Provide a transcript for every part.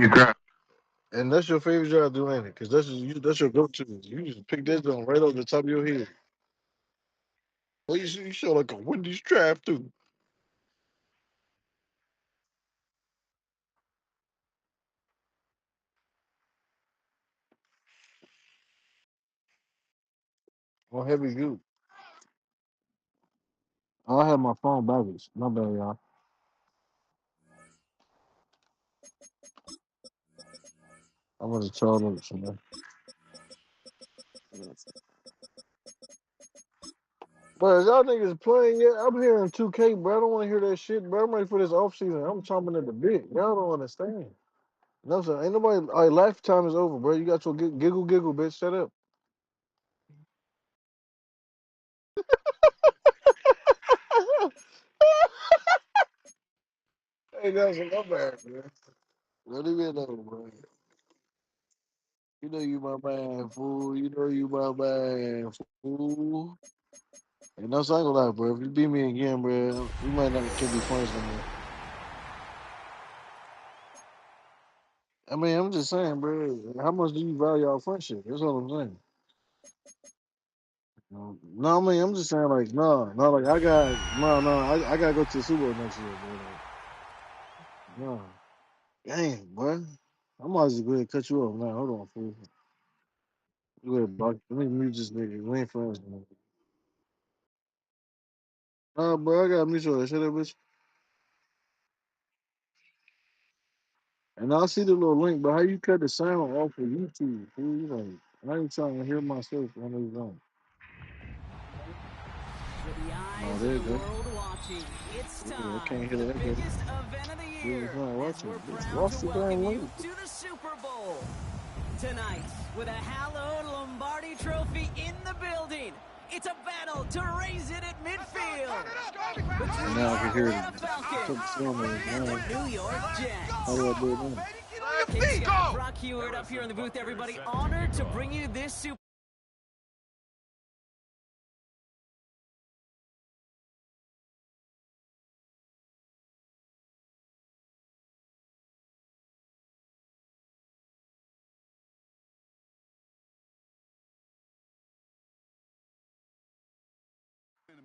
You cry. And that's your favorite job to do, ain't it? Because that's your go-to. You just pick that joint right off the top of your head. Well, you show like a Wendy's drive-through. On heavy goop. Oh, I have my phone backwards. My bad, y'all. I was a child of something. But is y'all niggas playing yet? I'm hearing 2K, bro. I don't want to hear that shit, bro. I'm ready for this offseason. I'm chomping at the bit. Y'all don't understand. No, sir. Ain't nobody. All right, lifetime is over, bro. You got your giggle, bitch. Shut up. Hey, that's my bad, man. Let me know, bro. You know you my man, fool. You know you my man, fool. And no, so I ain't gonna lie, bro. If you beat me again, bro, we might not can be friends no more. I mean, I'm just saying, bro. How much do you value our friendship? That's what I'm saying. No, I mean, I'm just saying, like, no, like, I gotta go to the Super Bowl next year, bro. Like, no, damn, bro. I might as well go ahead and cut you off now. Hold on, fool. Go ahead, Buck. Let me mute this nigga. We ain't friends no more. Nah, bro, I gotta mute you. Shut up, bitch. And I see the little link, but how you cut the sound off of YouTube? Fool? You like, I ain't trying to hear myself when it's on. With the Oh, eyes there of you the go. world watching, it's Yeah, I time can't for hear the that echo. biggest event of the Who's year not as we're watching? Bitch, proud to watch the welcome damn you link. to the Super Bowl. Tonight, with a hallowed Lombardi trophy in the building, it's a battle to raise it at midfield And between now I the can hear Atlanta it. Took the Falcons sound of it. and the Now, New York how Jets. do I do it now? King Scott, Brock Hewitt up here in the booth, everybody. Honored to bring you this Super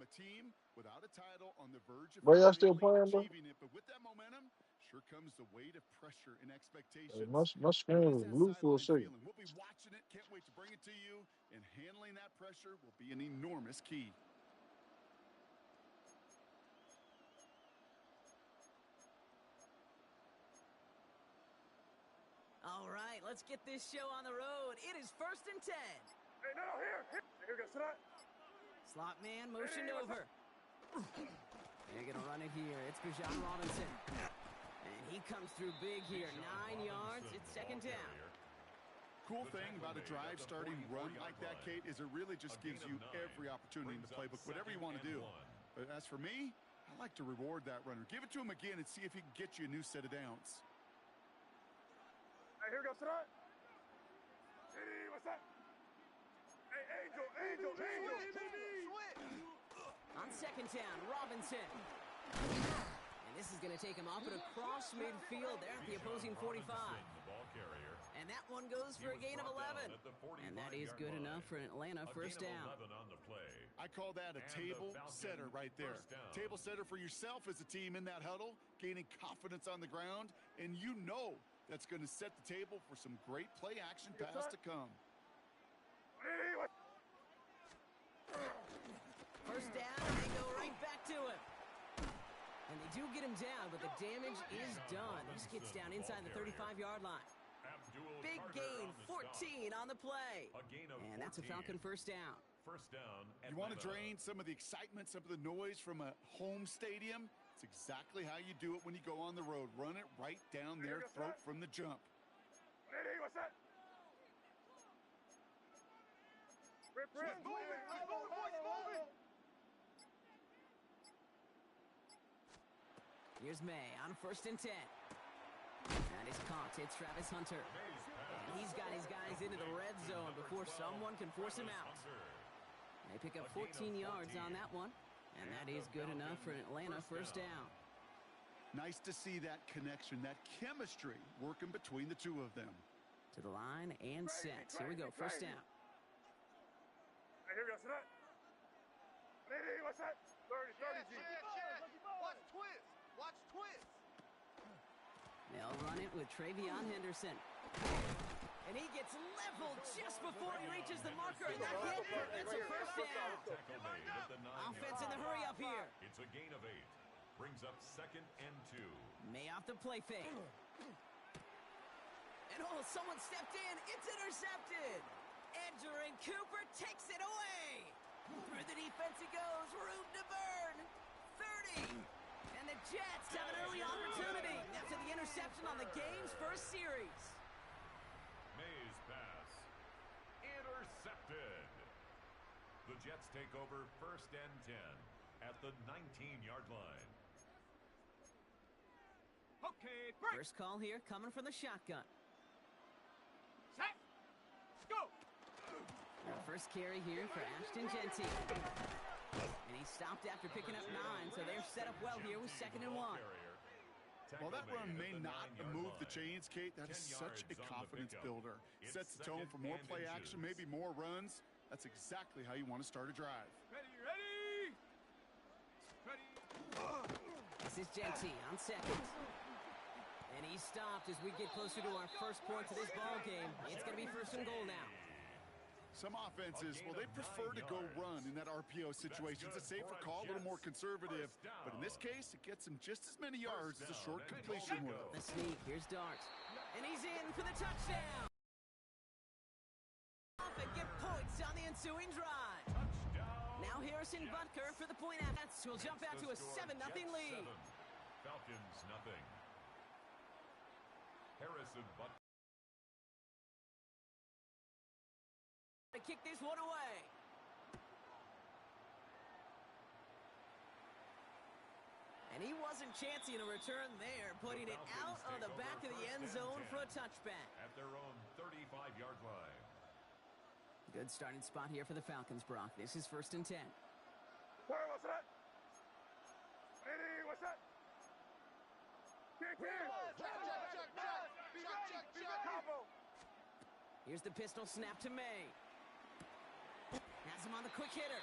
A team without a title on the verge of Bro, y'all still finally playing, bro? achieving it, but with that momentum, sure comes the weight of pressure and Hey, expectations. my screen What is was that blue for a sideline second. feeling? We'll be watching it, can't wait to bring it to you, and handling that pressure will be an enormous key. All right, let's get this show on the road. It is 1st and 10. Hey, no, here goes tonight. Slot man motioned over. They're going to run it here. It's Bijan Robinson. And he comes through big here. 9 yards. It's second down. Cool thing about a drive starting run like that, Kate, is it really just gives you every opportunity in the playbook, whatever you want to do. But as for me, I like to reward that runner. Give it to him again and see if he can get you a new set of downs. Hey, here goes tonight. Hey, what's that? Hey, Angel. On second down, Robinson. And this is going to take him off and across midfield there at the opposing 45. And that one goes for a gain of 11. And that is good enough for an Atlanta first down. I call that a table setter right there. Table setter for yourself as a team in that huddle, gaining confidence on the ground, and you know that's going to set the table for some great play action pass to come. First down, and they go right back to him. And they do get him down, but the damage is done. This gets down inside the 35-yard line. Big gain, 14 on the play. And that's a Falcon first down. You want to drain some of the excitement, some of the noise from a home stadium? It's exactly how you do it when you go on the road. Run it right down their throat from the jump. Hey, what's that? Rip. He's moving, boys, moving. Here's May on 1st and 10. That is caught. It's Travis Hunter. And he's got his guys into the red zone before someone can force him out. They pick up 14 yards on that one. And that is good enough for an Atlanta first down. Nice to see that connection, that chemistry working between the two of them. To the line and set. Here we go, first down. Hey, here we go, set up. Ready, what's that? 30, 30, G. Watch twist. Watch twist. They'll run it with Travion Henderson. And he gets leveled just before he reaches the marker, and that hit prevents a first down. Offense in the hurry up here. It's a gain of 8. Brings up 2nd and 2. May off the play fake. And someone stepped in. It's intercepted. Edger and Cooper takes it away. Through the defense he goes. Room to burn. 30. And the Jets have an early opportunity after the interception on the game's first series. May's pass. Intercepted. The Jets take over 1st and 10 at the 19-yard line. Okay, break. First call here coming from the shotgun. Set. Go. Our first carry here for Ashton Genty. And he stopped after picking up 9, so they're set up well here with 2nd and 1. While that run may not move the chains, Kate, that is such a confidence builder. Sets the tone for more play action, maybe more runs. That's exactly how you want to start a drive. Ready, ready. Ready. This is Genty on 2nd. And he stopped as we get closer to our first point to this ball game. It's going to be 1st and goal now. Some offenses, well, they prefer to go run in that RPO situation. It's a safer call, a little more conservative. But in this case, it gets him just as many yards as a short completion will. The sneak, here's Dart. And he's in for the touchdown. Off and get points on the ensuing drive. Now Harrison Butker for the point out. We'll jump out to a 7-0 lead. Falcons nothing. Harrison Butker. To kick this one away. And he wasn't chancing a return there, putting it out of the back of the end zone for a touchback. At their own 35-yard line. Good starting spot here for the Falcons, Brock. This is 1st and 10. Sorry, what's that? Ready, what's that? Kick in. Check. Combo. Here's the pistol snap to May. Has him on the quick hitter.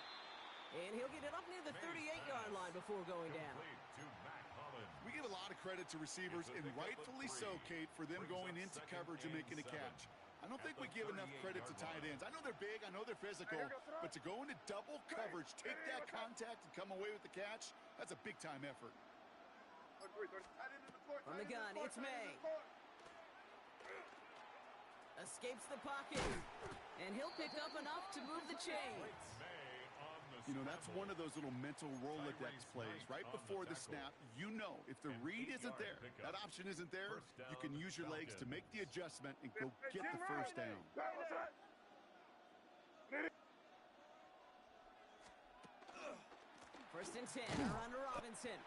And he'll get it up near the 38-yard line before going down. We give a lot of credit to receivers, and rightfully so, Kate, for them going into coverage and making a catch. I don't think we give enough credit to tight ends. I know they're big, I know they're physical, but to go into double coverage, take that contact, and come away with the catch, that's a big-time effort. From the gun, it's May. Escapes the pocket. And he'll pick up enough to move the chains. You know, that's one of those little mental Rolodex plays. Right before the snap, you know if the read isn't there, that option isn't there, you can use your legs to make the adjustment and go get the first down. First and 10, around to Robinson.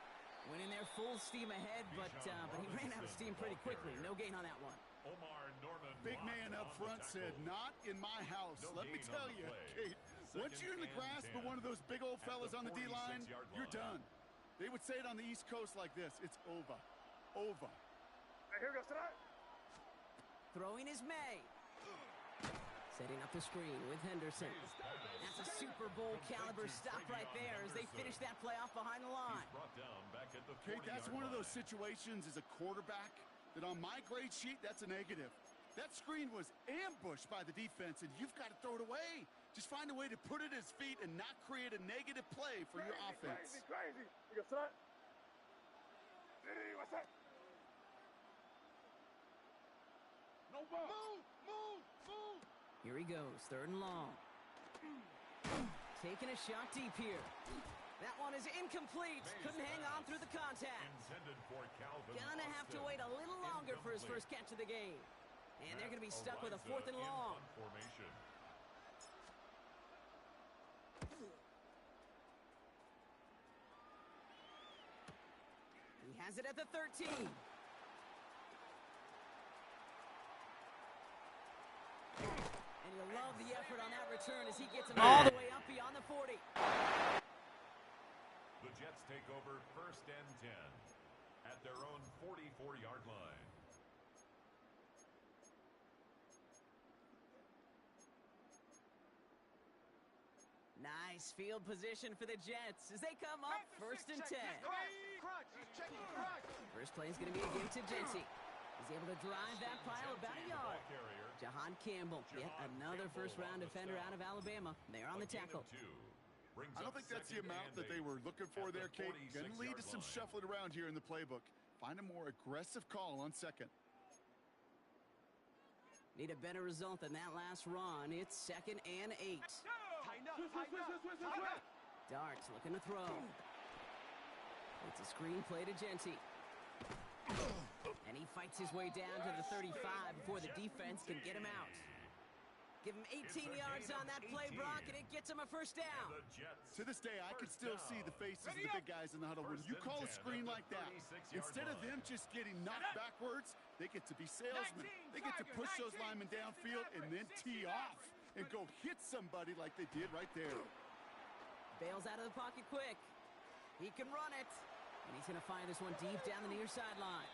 Went in there full steam ahead, but he ran out of steam pretty quickly. No gain on that one. Big man up front said, not in my house. Let me tell you, Kate, once you're in the grasp of one of those big old fellas on the D-line, you're done. They would say it on the East Coast like this, it's over. Over. Hey, here goes tonight. Throwing is May. Setting up the screen with Henderson. That's a Super Bowl caliber stop right there as they finish that play off behind the line. Kate, that's one of those situations as a quarterback that on my grade sheet, that's a negative. That screen was ambushed by the defense, and you've got to throw it away. Just find a way to put it at his feet and not create a negative play for your offense. Crazy. You got tonight. Hey, what's that? No ball. Move. Here he goes, 3rd and long. Taking a shot deep here. That one is incomplete. Couldn't hang on through the contact. Gonna have to wait a little longer for his first catch of the game. And they're going to be stuck with a 4th and long. He has it at the 13. And you'll love the effort on that return as he gets him all the way up beyond the 40. The Jets take over 1st and 10 at at their own 44-yard line. Nice field position for the Jets as they come up first and 10. Crunch. He's checking crunch. First play is going to be a give to Jenty. He's able to drive that pile about a yard. Jahan Campbell, yet another first-round defender out of Alabama. They're on the tackle. I don't think that's the amount that they were looking for there, Kate. Going to lead to some shuffling around here in the playbook. Find a more aggressive call on second. Need a better result than that last run. It's 2nd and 8. Tighten up. Darts looking to throw. It's a screen play to Jenty. And he fights his way down to the 35 before the defense can get him out. Give him 18 yards on that play, Brock, and it gets him a first down. To this day, I can still see the faces of the big guys in the huddle. When you call a screen like that, instead of them just getting knocked backwards, they get to be salesmen. They get to push those linemen downfield and then tee off and go hit somebody like they did right there. Bails out of the pocket quick. He can run it. And he's going to find this one deep down the near sideline.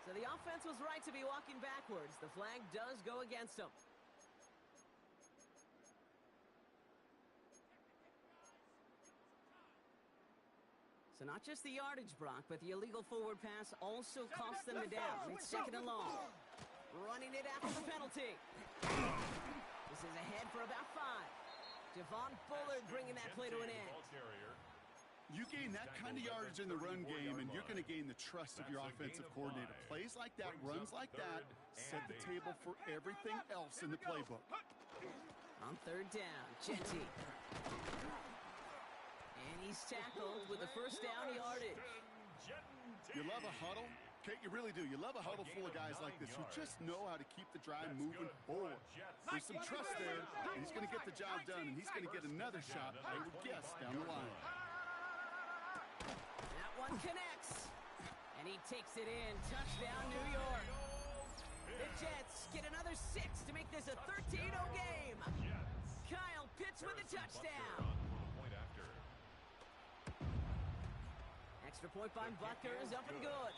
So the offense was right to be walking backwards. The flag does go against them. So not just the yardage, Brock, but the illegal forward pass also cost them the down. It's 2nd and long. Running it after the penalty. This is ahead for about 5. Javon Bullard bringing that play to an end. You gain that kind of yardage in the run game, and you're going to gain the trust of your offensive coordinator. Plays like that, runs like that, set the table for everything else in the playbook. On 3rd down, Jenty. And he's tackled with the first down yardage. You love a huddle? Kate, you really do. You love a huddle full of guys like this who just know how to keep the drive moving forward. There's some trust there, and he's going to get the job done, and he's going to get another shot, I would guess, down the line. That one connects, and he takes it in. Touchdown, New York. The Jets get another 6 to make this a 13-0 game. Kyle Pitts with the touchdown. Extra point by Butker is up and good.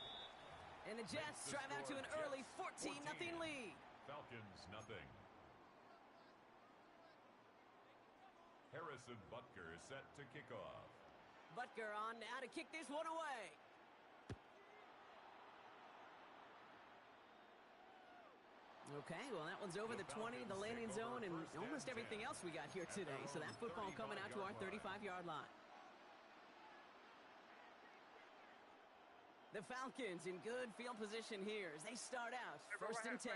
And the Jets drive out to an early 14-0 lead. Falcons nothing. Harrison Butker is set to kick off. Butker on now to kick this one away. Okay, well, that one's over the 20, the landing zone, and almost everything else we got here today. So that football coming out to our 35-yard line. The Falcons in good field position here as they start out first and 10.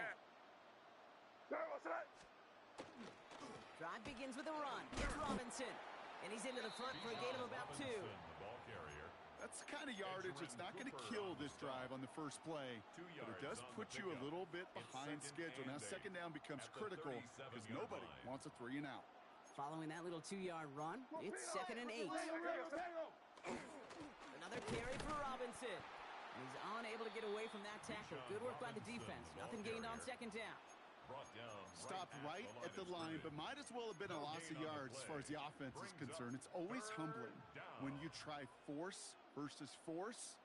Drive begins with a run. It's Robinson. And he's into the front for a gain of about 2. That's the kind of yardage that's not going to kill this drive on the first play, but it does put you a little bit behind schedule. Now 2nd down becomes critical because nobody wants a 3 and out. Following that little 2-yard run, it's 2nd and 8. Another carry for Robinson. And he's unable to get away from that tackle. Good work by the defense. Nothing gained on 2nd down. Stopped right at the line, but might as well have been a loss of yards as far as the offense is concerned. It's always humbling when you try force versus force,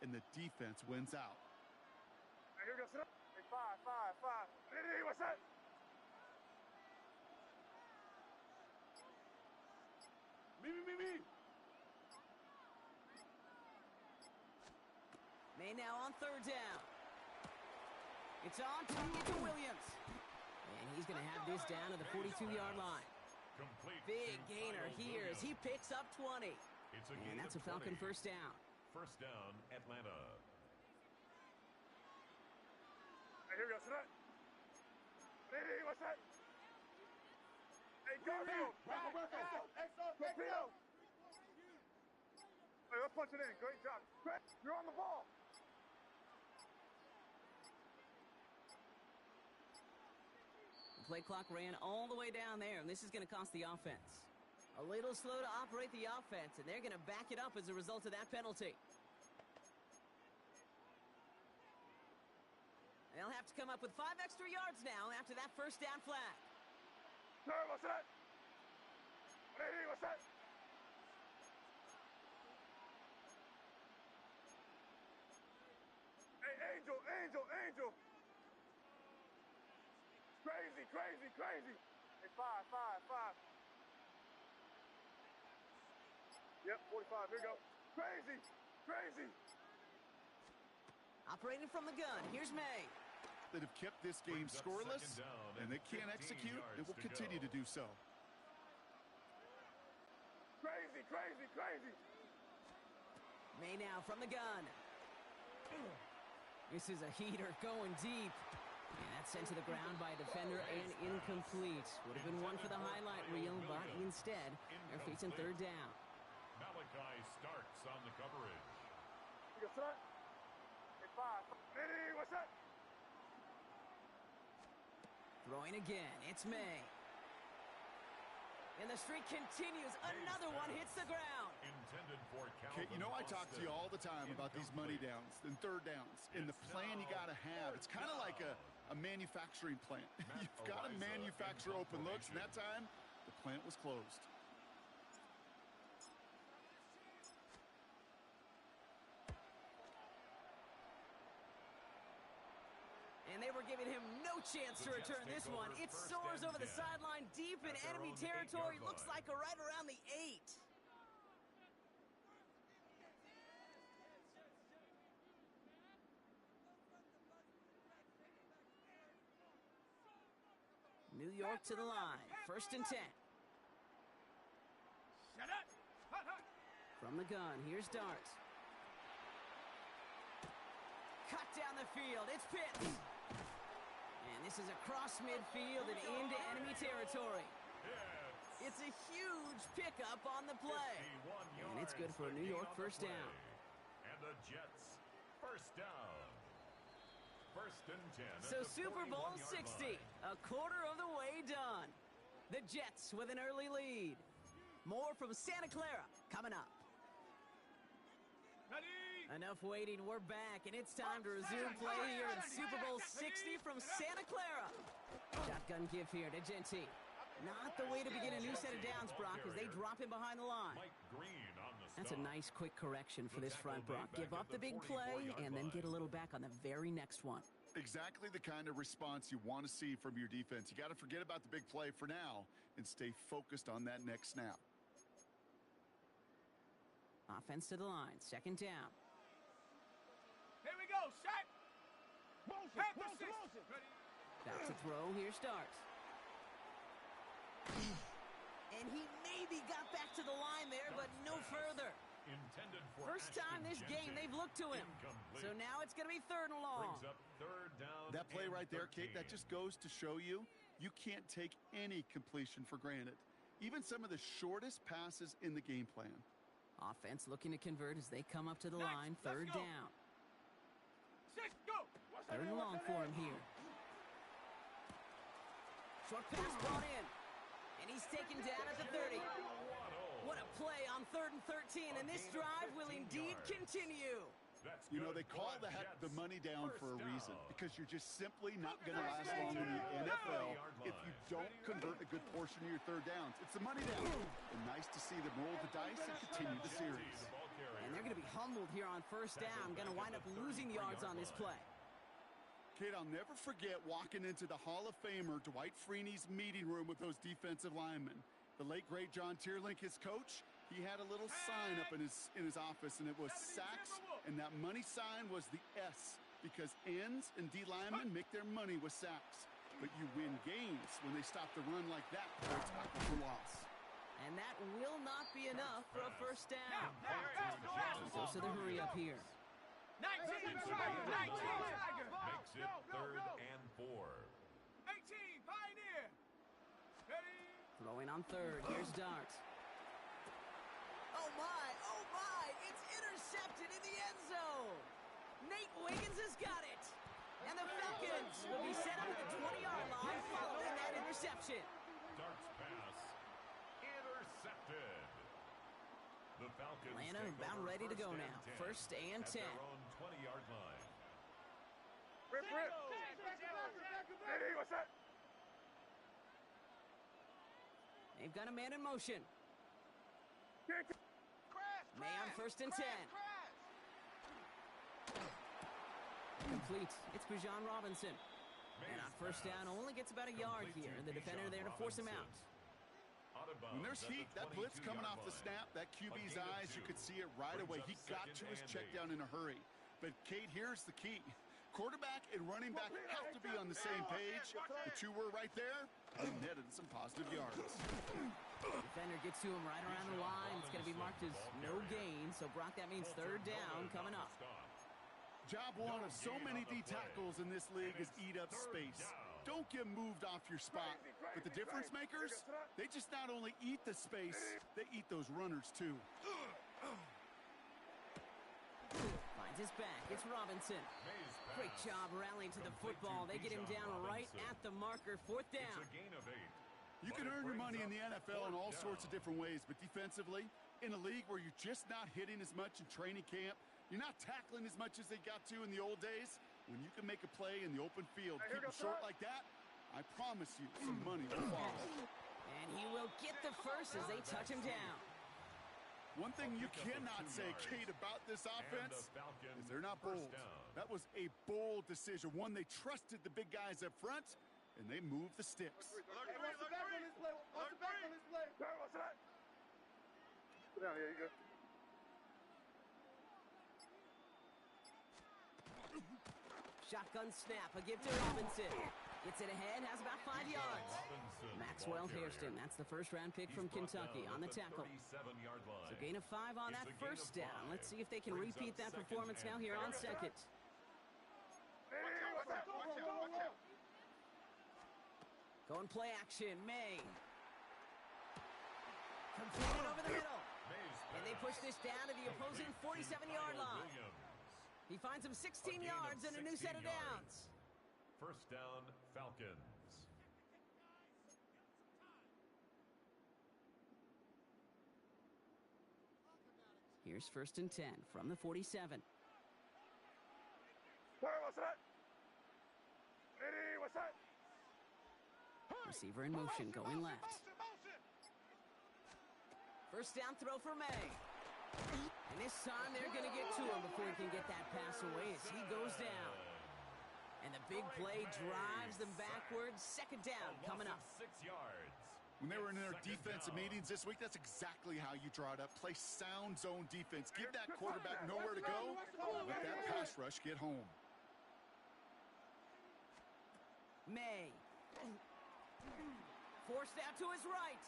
and the defense wins out. Here we go. Sit up. Hey, 5. Hey, what's that? Me. May now on 3rd down. It's on to Williams. And he's going to have this down to the 42-yard line. Big gainer here as he picks up 20. And that's a Falcon first down. First down, Atlanta. Hey, here we go. Sit up. Hey, what's that? Hey, Garfield. Torpedo. Hey, let's punch it in. Great job. You're on the ball. The play clock ran all the way down there, and this is going to cost the offense. A little slow to operate the offense, and they're going to back it up as a result of that penalty. They'll have to come up with 5 extra yards now after that first down flag. Sir, what's that? Hey, what's that? Crazy, crazy, crazy. Hey, five. Yep, 45. Here we go. Crazy, crazy. Operating from the gun, here's May. That have kept this game scoreless, and they can't execute, and will continue to do so. Crazy, crazy, crazy. May now from the gun. This is a heater going deep. And that's sent to the ground by a defender and incomplete. Would have been one for the highlight reel, but instead, they're facing third down. Malachi starts on the coverage. You got son? Hey, five. Hey, what's up? Throwing again, it's May. And the streak continues. Another one hits the ground. Intended for Okay, you know I talk to you all the time about these money downs and third downs and the plan you got to have. It's kind of like a manufacturing plant. You've got to manufacture open looks, and that time, the plant was closed. And they were giving him no chance to return this one. It soars over the sideline deep in enemy territory. Looks like a right around the 8. New York to the line. 1st and 10. Shut up. Hut, hut. From the gun, here's Dart. Cut down the field. It's Pitts. And this is across midfield and into enemy territory. It's a huge pickup on the play. And it's good for a New York first down. And the Jets first down. 1st and 10. So Super Bowl 60, a quarter of the way done. The Jets with an early lead. More from Santa Clara coming up. Ready? Enough waiting, we're back, and it's time to resume play here in Super Bowl 60 from Santa Clara. Shotgun give here to Genty. Not the way to begin a new set of downs, Brock, as they drop him behind the line. That's a nice quick correction for this front, Brock. Give up the big play and then get a little back on the very next one. Exactly the kind of response you want to see from your defense. You got to forget about the big play for now and stay focused on that next snap. Offense to the line, 2nd down. Here we go. Shot. Motion. Back to throw, here starts. And he maybe got back to the line there, but no further. First time this game they've looked to him. So now it's going to be 3rd and long. That play right there, Kate, that just goes to show you, you can't take any completion for granted. Even some of the shortest passes in the game plan. Offense looking to convert as they come up to the line, 3rd down. 6, go. 3rd and long for him here. Short pass brought in. And he's taken down at the 30. What a play on 3rd and 13, and this drive will indeed continue. You know, they call that the money down for a reason, because you're just simply not going to last long in the NFL if you don't convert a good portion of your 3rd downs. It's the money down. And nice to see them roll the dice and continue the series. And they're going to be humbled here on 1st down. Going to wind up losing yards on this play. Kid, I'll never forget walking into the Hall of Famer Dwight Freeney's meeting room with those defensive linemen. The late, great John Tierlink, his coach, he had a little sign up in his office, and it was sacks, and that money sign was the S, because ends and D linemen make their money with sacks. But you win games when they stop the run like that, or it's tackle for loss. And that will not be enough for a 1st down. So to the hurry up here. 19. Makes it 3rd and 4. 18. Pioneer. Ready? Throwing on 3rd. Here's Dart. Oh my, it's intercepted in the end zone. Nate Wiggins has got it. And the Falcons will be set up at the 20-yard line following that interception. Dart's pass intercepted. The Falcons Atlanta take about over ready to go 1st now. and 10 1st and 10. at their own 20-yard line. Rip. Ready? What's that? They've got a man in motion. May on 1st and 10. Complete. It's Bijan Robinson. And on first down, only gets about a yard here, and the defender there to force him out. When there's heat, that blitz coming off the snap, that QB's eyes, you could see it right away. He got to his check down in a hurry. But, Kate, here's the key. Quarterback and running back have to be on the same page. The two were right there. They netted some positive yards. Defender gets to him right around the line. It's going to be marked as no gain. So, Brock, that means third down coming up. Job one of so many D tackles in this league is eat up space. Don't get moved off your spot. But the difference makers, they just not only eat the space, they eat those runners too. Finds his back. It's Robinson. Great job rallying to the football. They get him down right at the marker. Fourth down. You can earn your money in the NFL in all sorts of different ways, but defensively, in a league where you're just not hitting as much in training camp, you're not tackling as much as they got to in the old days, when you can make a play in the open field, keep it short like that, I promise you some money will follow. And he will get the first as they touch him down. One thing you cannot say, Kate, about this offense is they're not bold. That was a bold decision, one they trusted the big guys up front, and they moved the sticks. Watch the back on this play. Watch the back on this play. Watch that. Put down here, you go. Shotgun snap, a give to Robinson. Gets it ahead, has about 5 yards. Maxwell Hairston, that's the first-round pick from Kentucky on the tackle. So gain of 5 on that first down. Let's see if they can repeat that performance now here on second. Going play action, May. Completed over the middle. And they push this down to the opposing 47-yard line. He finds him 16 yards and a new set of downs. First down, Falcons. Here's first and 10 from the 47. What's that? What's that? Receiver in motion, going left. First down throw for May. And this time they're going to get to him before he can get that pass away as he goes down. And the big play drives them backwards. Second down coming up. 6 yards. When they were in their defensive meetings this week, that's exactly how you draw it up. Play sound zone defense. Give that quarterback nowhere to go. Let that pass rush get home. May. Forced out to his right.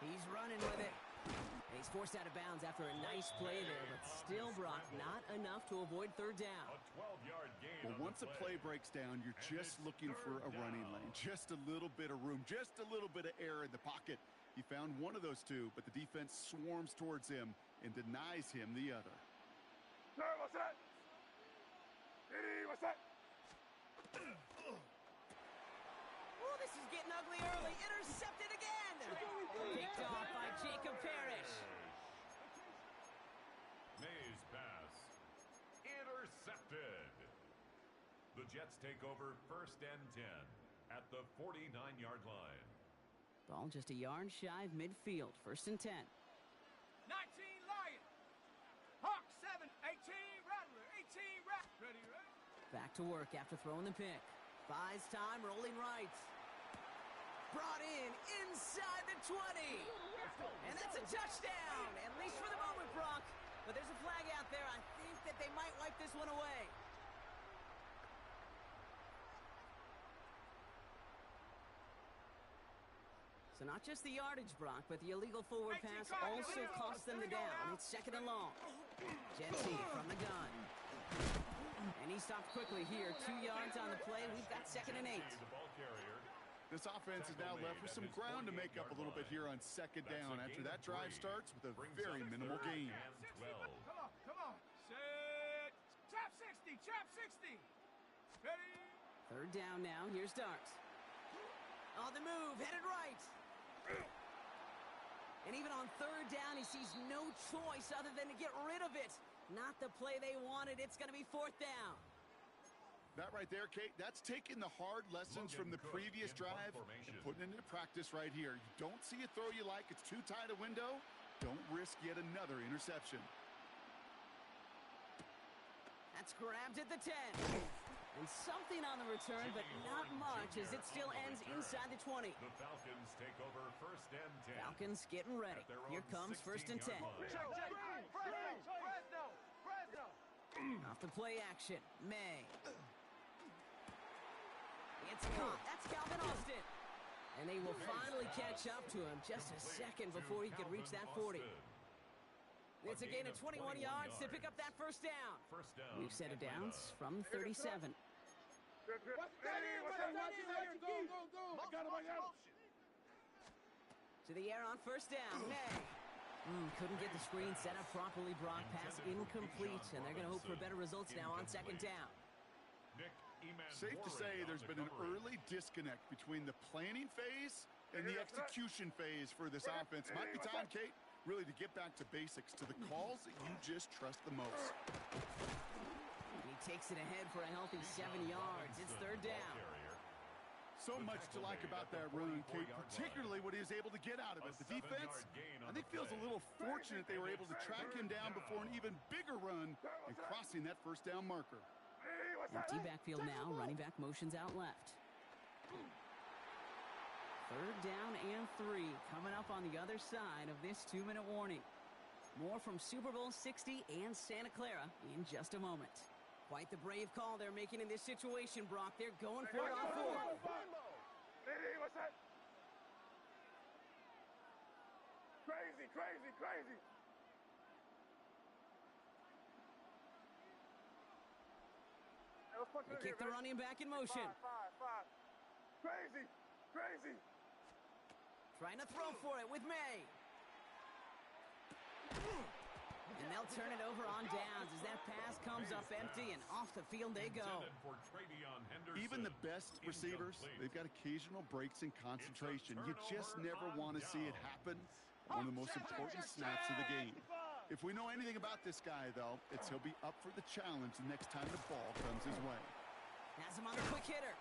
He's running with it. And he's forced out of bounds after a nice play there, but still, Brock, not enough to avoid third down. A 12-yard gain. Well, once a play breaks down, you're just looking for a running lane. Just a little bit of room, just a little bit of air in the pocket. He found one of those two, but the defense swarms towards him and denies him the other. What's that? What's that? Oh, this is getting ugly early. Intercepted again. Picked off by Jacob Parrish. May's pass. Intercepted. The Jets take over first and 10 at the 49-yard line. Ball just a yard shy of midfield. First and 10. 19 Lion. Hawk 7. 18 Rattler. 18 Rattler. Ready, ready. Back to work after throwing the pick. Buys time, rolling right. Brought in inside the 20. And that's a touchdown, at least for the moment, Brock. But there's a flag out there. I think that they might wipe this one away. So not just the yardage, Brock, but the illegal forward pass also cost them the down. It's second and long. Jetsy from the gun. And he stopped quickly here. 2 yards on the play. We've got second and 8. This offense is now left with some ground to make up a little bit here on second down after that drive starts with a very minimal gain. Come on. Set. Trap 60. Trap 60. Ready. Third down now. Here's Darts. On the move. Headed right. And even on third down, he sees no choice other than to get rid of it. Not the play they wanted. It's going to be fourth down. That right there, Kate, that's taking the hard lessons from the previous drive and putting it into practice right here. You don't see a throw you like, it's too tight a window, don't risk yet another interception. That's grabbed at the 10. And something on the return, but not much, as it still ends inside the 20. The Falcons take over first and 10. Falcons getting ready. Here comes first and 10. Off the play action, May. It's caught. That's Calvin Austin. And they will finally catch up to him just a second before he could reach that 40. It's a gain of 21 yards to pick up that first down. We've set it down from 37. To the air on first down, May. Couldn't get the screen set up properly, Brock. Pass incomplete, and they're going to hope for better results now on second down. Safe to say there's been an early disconnect between the planning phase and the execution phase for this offense. Might be time, Kate, really to get back to basics, to the calls that you just trust the most. He takes it ahead for a healthy 7 yards. It's third down. So much to like about that run, Kate, particularly what he was able to get out of it. The defense, I think, feels a little fortunate they were able to track him down before an even bigger run and crossing that first down marker. Empty backfield now. Running back motions out left. Third down and 3 coming up on the other side of this 2-minute warning. More from Super Bowl 60 and Santa Clara in just a moment. Quite the brave call they're making in this situation, Brock. They're going for it on 4. What's that? Crazy, crazy, crazy. They kick the running back in motion. Five. Crazy, crazy. Trying to throw for it with May. And they'll turn it over on downs as that pass comes up empty, and off the field they go. Even the best receivers, they've got occasional breaks in concentration. You just never want to see it happen on the most important snaps of the game. If we know anything about this guy, though, it's he'll be up for the challenge the next time the ball comes his way. Has him on the quick hitter.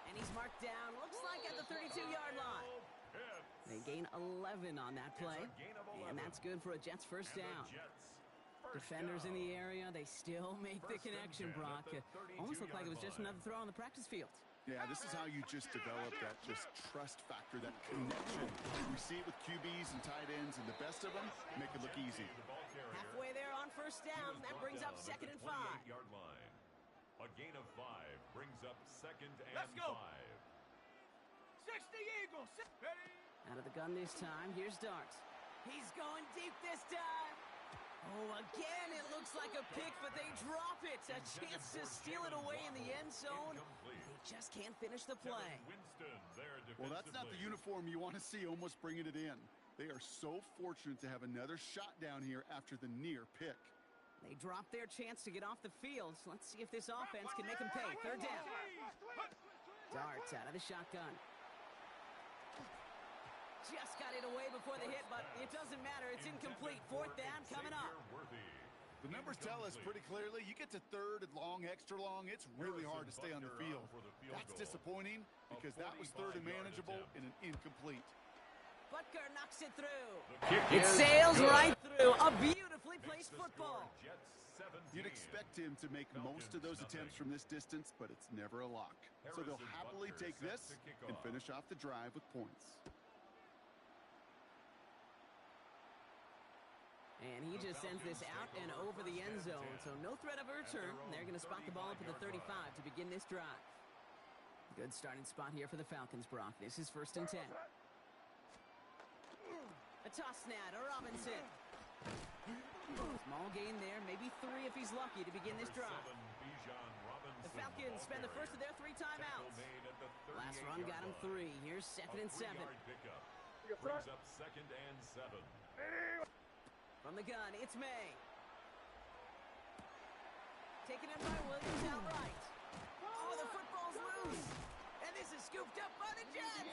And he's marked down, looks like at the 32-yard line. They gain 11 on that play, and that's good for a Jets first down. Defenders in the area, they still make the connection, Brock. Almost looked like it was just another throw on the practice field. Yeah, this is how you just develop that just trust factor, that connection. We see it with QBs and tight ends, and the best of them make it look easy. Halfway there on first down, that brings up second and 5. A gain of 5 brings up second and 5. 60 Eagles. Out of the gun this time, here's Dart. He's going deep this time. Oh, again, it looks like a pick, but they drop it. A chance to steal it away in the end zone. They just can't finish the play. Well, that's not the uniform you want to see almost bringing it in. They are so fortunate to have another shot down here after the near pick. They drop their chance to get off the field. So let's see if this offense can make them pay. Third down. Dart out of the shotgun. Just got it away before the hit, but it doesn't matter. It's incomplete. Fourth down coming up. The numbers tell us pretty clearly, you get to third and long, extra long, it's really hard to stay on the field. That's disappointing because that was third and manageable in an incomplete. Butker knocks it through. It sails right through. A beautifully placed football. You'd expect him to make most of those attempts from this distance, but it's never a lock. So they'll happily take this and finish off the drive with points. And he just sends this out and over the end zone, so no threat of a return. They're going to spot the ball up at the 35 to begin this drive. Good starting spot here for the Falcons, Brock. This is first and 10. A toss snap to Robinson. Small gain there, maybe 3 if he's lucky to begin this drive. The Falcons spend the first of their 3 timeouts. Last run got him 3. Here's second and 7. Brings up second and 7. From the gun, it's May. Taken in by Williams outright. Oh, the football's loose. And this is scooped up by the Jets.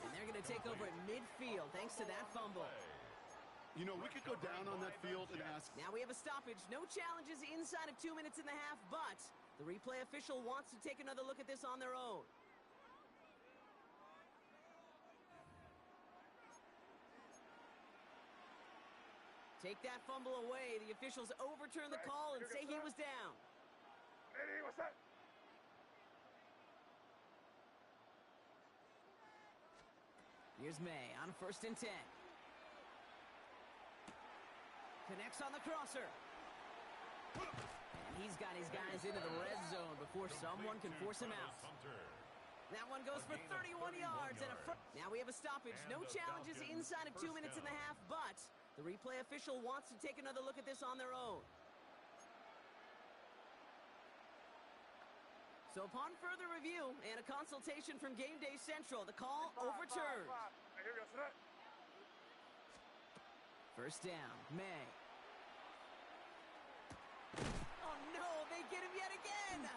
And they're going to take over at midfield thanks to that fumble. You know, we could go down on that field and ask... Now we have a stoppage. No challenges inside of 2 minutes and a half, but the replay official wants to take another look at this on their own. take that fumble away. The officials overturn the call and say he was down. Ready, what's that? Here's May on 1st and 10. Connects on the crosser. And he's got his guys into the red zone before someone can force him out. That one goes for 31 yards and a first. Now we have a stoppage. No challenges inside of 2 minutes and a half, but the replay official wants to take another look at this on their own. So upon further review and a consultation from Game Day Central, the call overturned. Here we go, set. First down, May. Oh no, they get him yet again!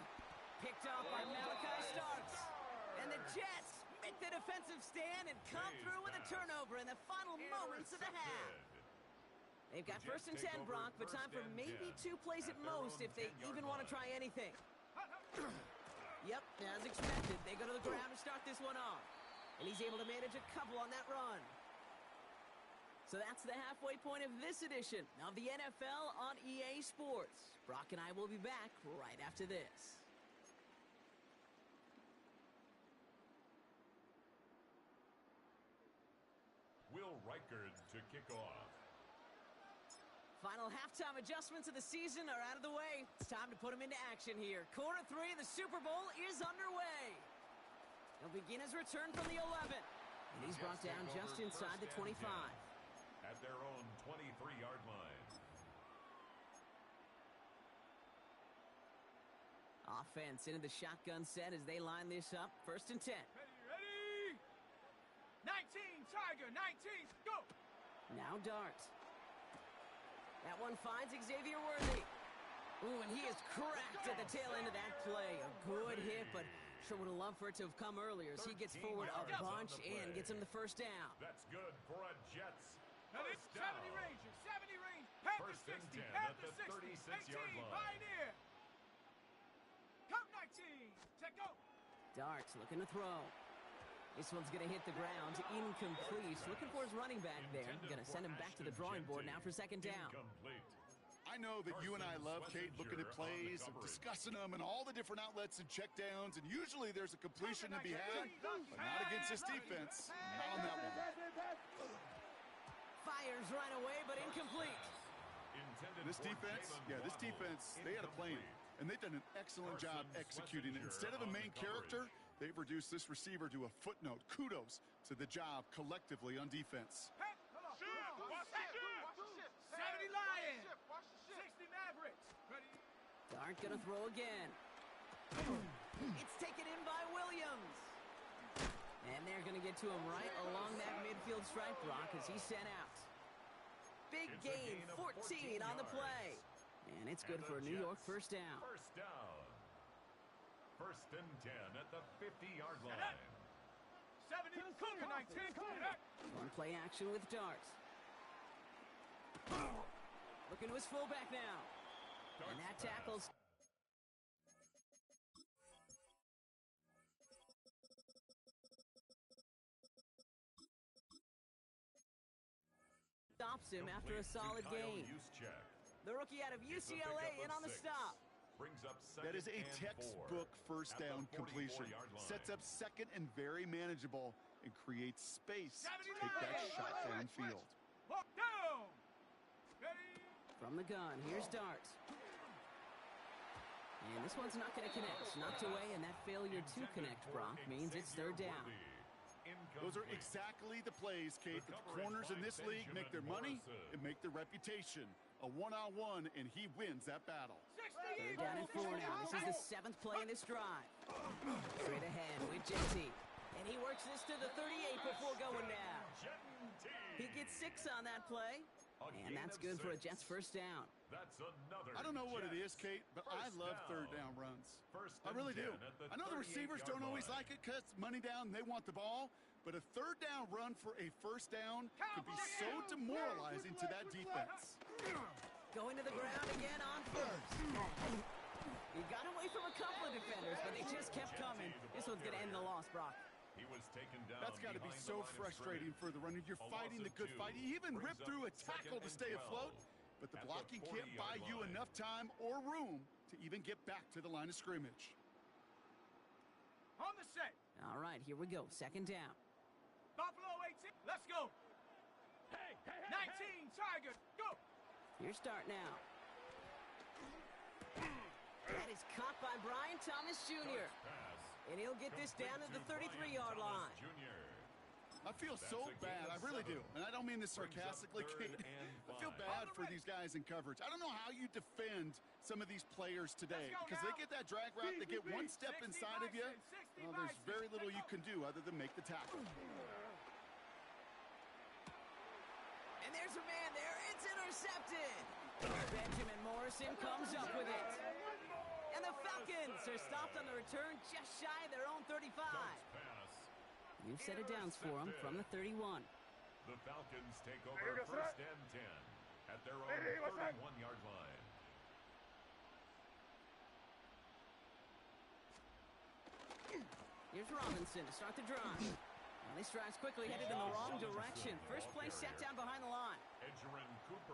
Picked off by Malachi Starks. And the Jets make the defensive stand and come through with a turnover in the final moments of the half. They've got 1st and 10, Brock, but time for maybe 2 plays at most if they even want to try anything. Yep, as expected, they go to the ground to start this one off. And he's able to manage a couple on that run. So that's the halfway point of this edition of the NFL on EA Sports. Brock and I will be back right after this. Will Reichard to kick off. Final halftime adjustments of the season are out of the way. It's time to put them into action here. Quarter 3 of the Super Bowl is underway. He'll begin his return from the 11. And he's brought down just inside the 25. At their own 23-yard line. Offense into the shotgun set as they line this up. 1st and 10. Ready? 19, Tiger, 19, go! Now Dart. That one finds Xavier Worthy. Ooh, and he is cracked at the tail end of that play. A good hit, but sure would have loved for it to have come earlier as he gets forward a bunch and gets him the first down. That's good for a Jets. 70 Rangers, 70 Rangers, Panther 60, Panther 60, 18, Pioneer. Come 19, check go. Darts looking to throw. This one's going to hit the ground. Incomplete. Looking for his running back there. Going to send him back to the drawing board now for 2nd down. I know that you and I love, Kate, looking at plays, discussing them and all the different outlets and checkdowns, and usually there's a completion to be had, but not against this defense. Not on that one. Fires right away, but incomplete. This defense, they had a plan, and they've done an excellent job executing it. Instead of a main character, they've reduced this receiver to a footnote. Kudos to the job collectively on defense. 70 Lions, 60 Mavericks. Ready? Dart gonna throw again. It's taken in by Williams. And they're gonna get to him right along that midfield stripe, Brock, as he's sent out. Big gain, 14 on the play. And it's good for a New York first down. First down. 1st and 10 at the 50-yard line. 70 Cougar, 19. One play action with Dart. Looking to his fullback now. And that tackles. Stops him after a solid gain. The rookie out of UCLA in on the stop. That is a textbook first down completion. Sets up 2nd and very manageable and creates space to take that shot downfield. Walk down. Ready? From the gun, here's Dart. And this one's not going to connect. Knocked away, and that failure to connect, Brock, means it's 3rd down. Those are exactly the plays, Kate, that the corners in this league make their money and make their reputation. A one-on-one, and he wins that battle. 3rd down and 4 now. This is the 7th play in this drive. Straight ahead with JT. And he works this to the 38 before going down. He gets 6 on that play. And that's good for a Jets first down. I don't know what it is, Kate, but I love 3rd down runs. I really do. I know the receivers don't always like it because money down, they want the ball. But a 3rd down run for a first down can be so demoralizing to that defense. Going to the ground again on 1st. He got away from a couple of defenders, but they just kept coming. This one's going to end the loss, Brock. He was taken down. That's got to be so frustrating for the runner. You're fighting the good fight. You even ripped through a tackle to stay afloat, but the blocking can't buy you enough time or room to even get back to the line of scrimmage. On the set. All right, here we go. Second down. Buffalo 18. Let's go. Hey, 19 Tigers. Go. Your start now. That is caught by Brian Thomas Jr. And he'll get this down to the 33-yard line. I feel so bad. I really do. And I don't mean this sarcastically, Kate. I feel bad for these guys in coverage. I don't know how you defend some of these players today because they get that drag route, they get one step inside of you. Well, there's very little you can do other than make the tackle. And there's a man there. It's intercepted. Benjamin Morrison comes up with it. And the Falcons are stopped on the return just shy of their own 35. New set of downs for them from the 31. The Falcons take over first and 10 at their own 31-yard line. Here's Robinson to start the drive. Well, this drive's quickly headed in the wrong direction. First play sat down behind the line.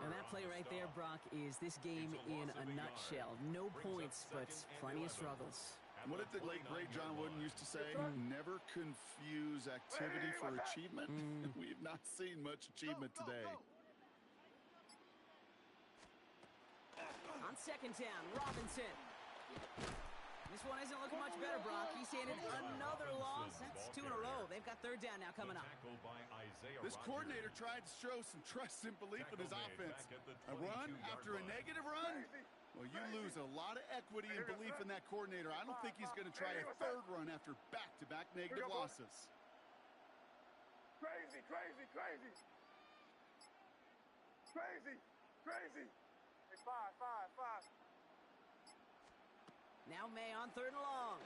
And that play right there, Brock, is this game in a nutshell. No points, but plenty of struggles. What did the late, great John Wooden used to say? Never confuse activity for achievement. We've not seen much achievement today. On second down, Robinson. This one isn't looking much better, Brock. He's handed another loss. That's 2 in a row. They've got third down now coming up. This coordinator tried to show some trust and belief in his offense. A run after a negative run? Well, you lose a lot of equity and belief in that coordinator. I don't think he's going to try a third run after back-to-back negative losses. Crazy. Hey, five. Now May on third and long.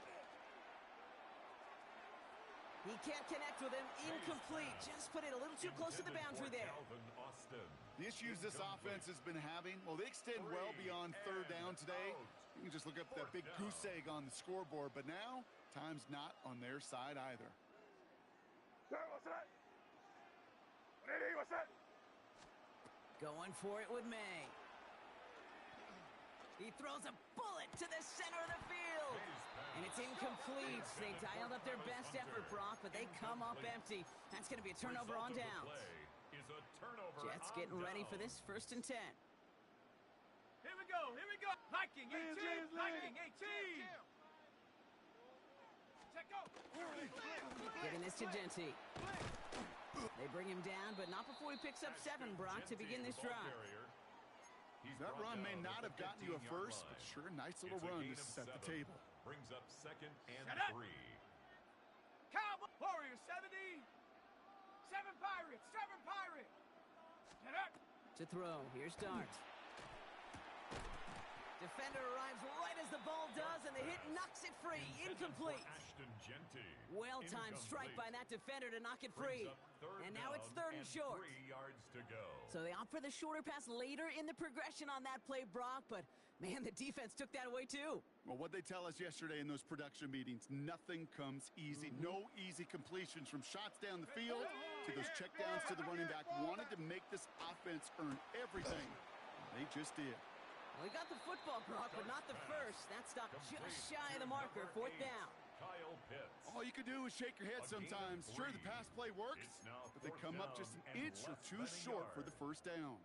He can't connect with him. Incomplete. Just put it a little too close to the boundary there. The issues this offense has been having, well, they extend well beyond third down today. You can just look up that big goose egg on the scoreboard, but now time's not on their side either. What's that? Going for it with May. He throws a bullet to the center of the field. And it's incomplete. They dialed up their best effort, Brock, but they come up empty. That's going to be a turnover on downs. Jets getting ready for this first and 10. Here we go. Viking 18. Viking 18. Check go. Giving this to Genty. They bring him down, but not before he picks up 7, Brock, to begin this drive. That run may not have gotten you a first, but sure, a nice little run to set the table. Brings up second and 3. Cowboy Warriors 70. 7 Pirates. Get up. To throw. Here's Dart. Defender arrives right as the ball does, and the hit knocks it free. Incomplete. Well-timed strike by that defender to knock it free. And now it's third and short. 3 yards to go. So they opt for the shorter pass later in the progression on that play, Brock, but man, the defense took that away too. Well, what they tell us yesterday in those production meetings, nothing comes easy. No easy completions from shots down the field to those checkdowns to the running back. Wanted to make this offense earn everything. They just did. Well, he got the football, Brock, but not the first. That stopped just shy of the marker, fourth down. All you can do is shake your head sometimes. Sure, the pass play works, but they come up just an inch or two short for the first down.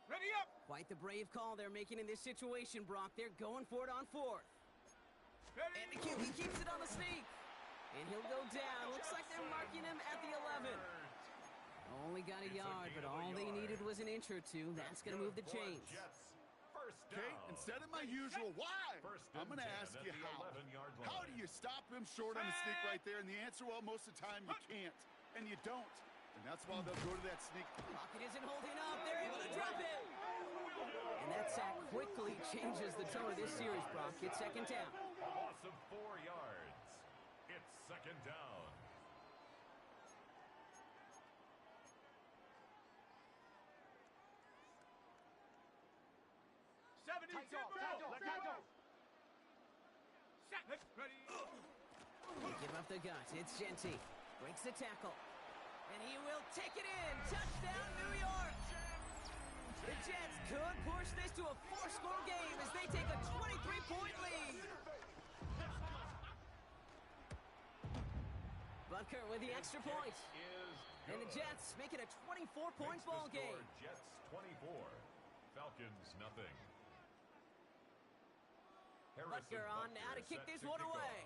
Ready up. Quite the brave call they're making in this situation, Brock. They're going for it on fourth. And the QB keeps it on the sneak. And he'll go down. Looks like they're marking him at the 11. Only got a yard, but all they needed was an inch or two. That's going to move the chains. Okay, instead of my usual why, I'm going to ask you how. How do you stop him short on the sneak right there? And the answer, well, most of the time you can't, and you don't. And that's why they'll go to that sneak. Rocket isn't holding up. They're able to drop it. And that sack quickly changes the tone of this series, Brock. It's second down. A loss of 4 yards. It's second down. Hands off. Let go. Set. Ready. Give up the gut. It's Genty. Breaks the tackle. And he will take it in. Touchdown, New York. The Jets could push this to a 4-score game as they take a 23-point lead. Butker with the extra point. And the Jets make it a 24-point ball game. Jets 24, Falcons nothing. Butker on now to kick this one away.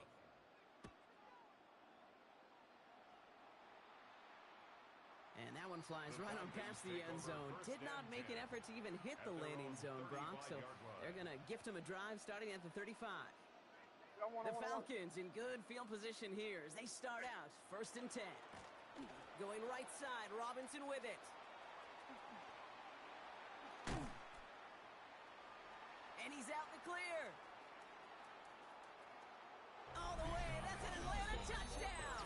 And that one flies right on past the end zone. Did not make an effort to even hit the landing zone, Brock. So they're going to gift him a drive starting at the 35. The Falcons in good field position here as they start out. 1st and 10. Going right side, Robinson with it. And he's out in the clear. All the way, that's an Atlanta touchdown.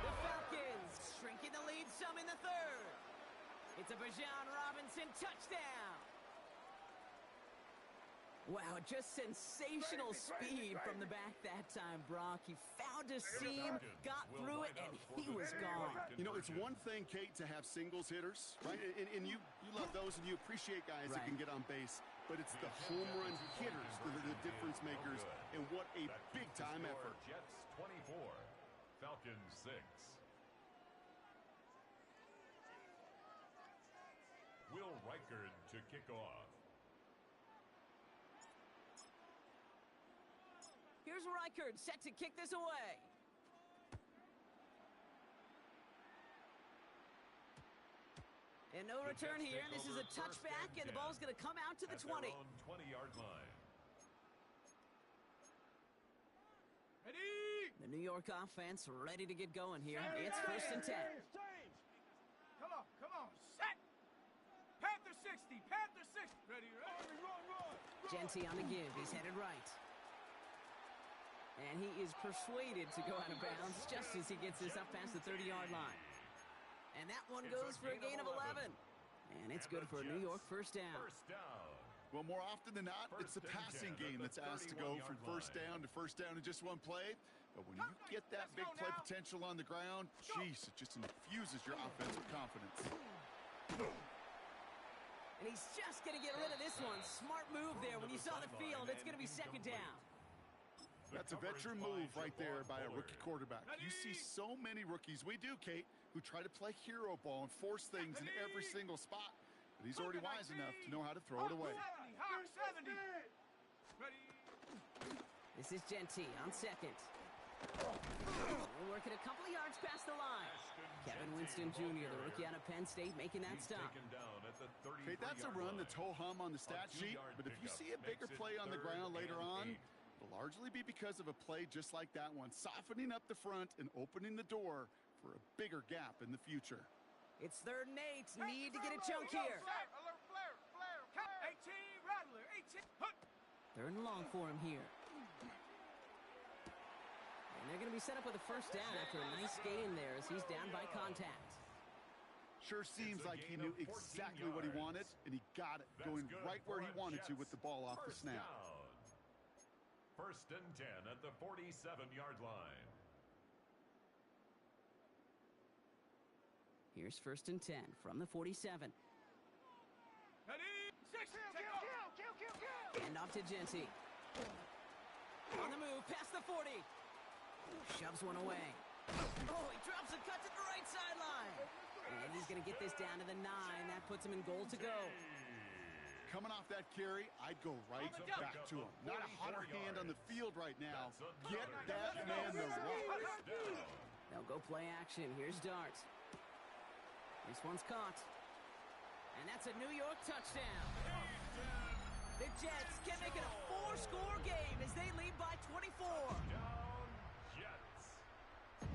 The Falcons shrinking the lead some in the 3rd. It's a Bijan Robinson touchdown. Wow, just sensational speed from the back that time, Brock. He found a seam, got through it, and he was gone. You know, it's one thing, Kate, to have singles hitters, right? And you love those and you appreciate guys that can get on base. But it's the home run hitters that are the difference makers, and what a big-time effort. Jets 24, Falcons 6. Will Reichard to kick off. Here's Reichard set to kick this away. And no return here. This is a touchback, and the ball's going to come out to the 20. 20-yard line. Ready. The New York offense ready to get going here. It's 1st and 10. Come on. Set. Panther 60. Panther 60. Ready. Run. Genty on the give. He's headed right. And he is persuaded to go out of bounds just as he gets this up past the 30-yard line. And that one goes for a gain of 11. And it's good for a New York first down. Well, more often than not, it's the passing game that's asked to go from first down in just one play. But when you get that big play potential on the ground, jeez, it just infuses your offense with confidence. And he's just going to get rid of this one. Smart move there. When you saw the field, it's going to be 2nd down. That's a veteran move right there by a rookie quarterback. You see so many rookies, we do, Kate, who try to play hero ball and force things in every single spot. But he's already wise enough to know how to throw it away. 70. Ready. This is Genty on 2nd. We're working a couple of yards past the line. Kevin Winston Jr., the rookie out of Penn State, making that stop. Kate, that's a run that's ho-hum on the stat sheet, but if you see a bigger play on the ground later on, it'll largely be because of a play just like that one, softening up the front and opening the door for a bigger gap in the future. It's 3rd and 8. Need to get a chunk here. Alert, flare. 18, Rattler, 18. 3rd and long for him here. And they're going to be set up with a first down after a nice gain there as he's down by contact. Sure seems like he knew exactly what he wanted, and he got it, going right where he wanted to with the ball off the snap. 1st and 10 at the 47-yard line. Here's 1st and 10 from the 47. Ready. 6. Hand off to Genty. On the move, past the 40. Shoves one away. Oh, he drops a cut to the right sideline. And he's going to get this down to the 9. That puts him in goal to go. Coming off that carry, I'd go right back to him. Not a hotter hand on the field right now. Get that man the rock. They'll go play action. Here's Dart. This one's caught. And that's a New York touchdown. The Jets can make it a 4-score game as they lead by 24.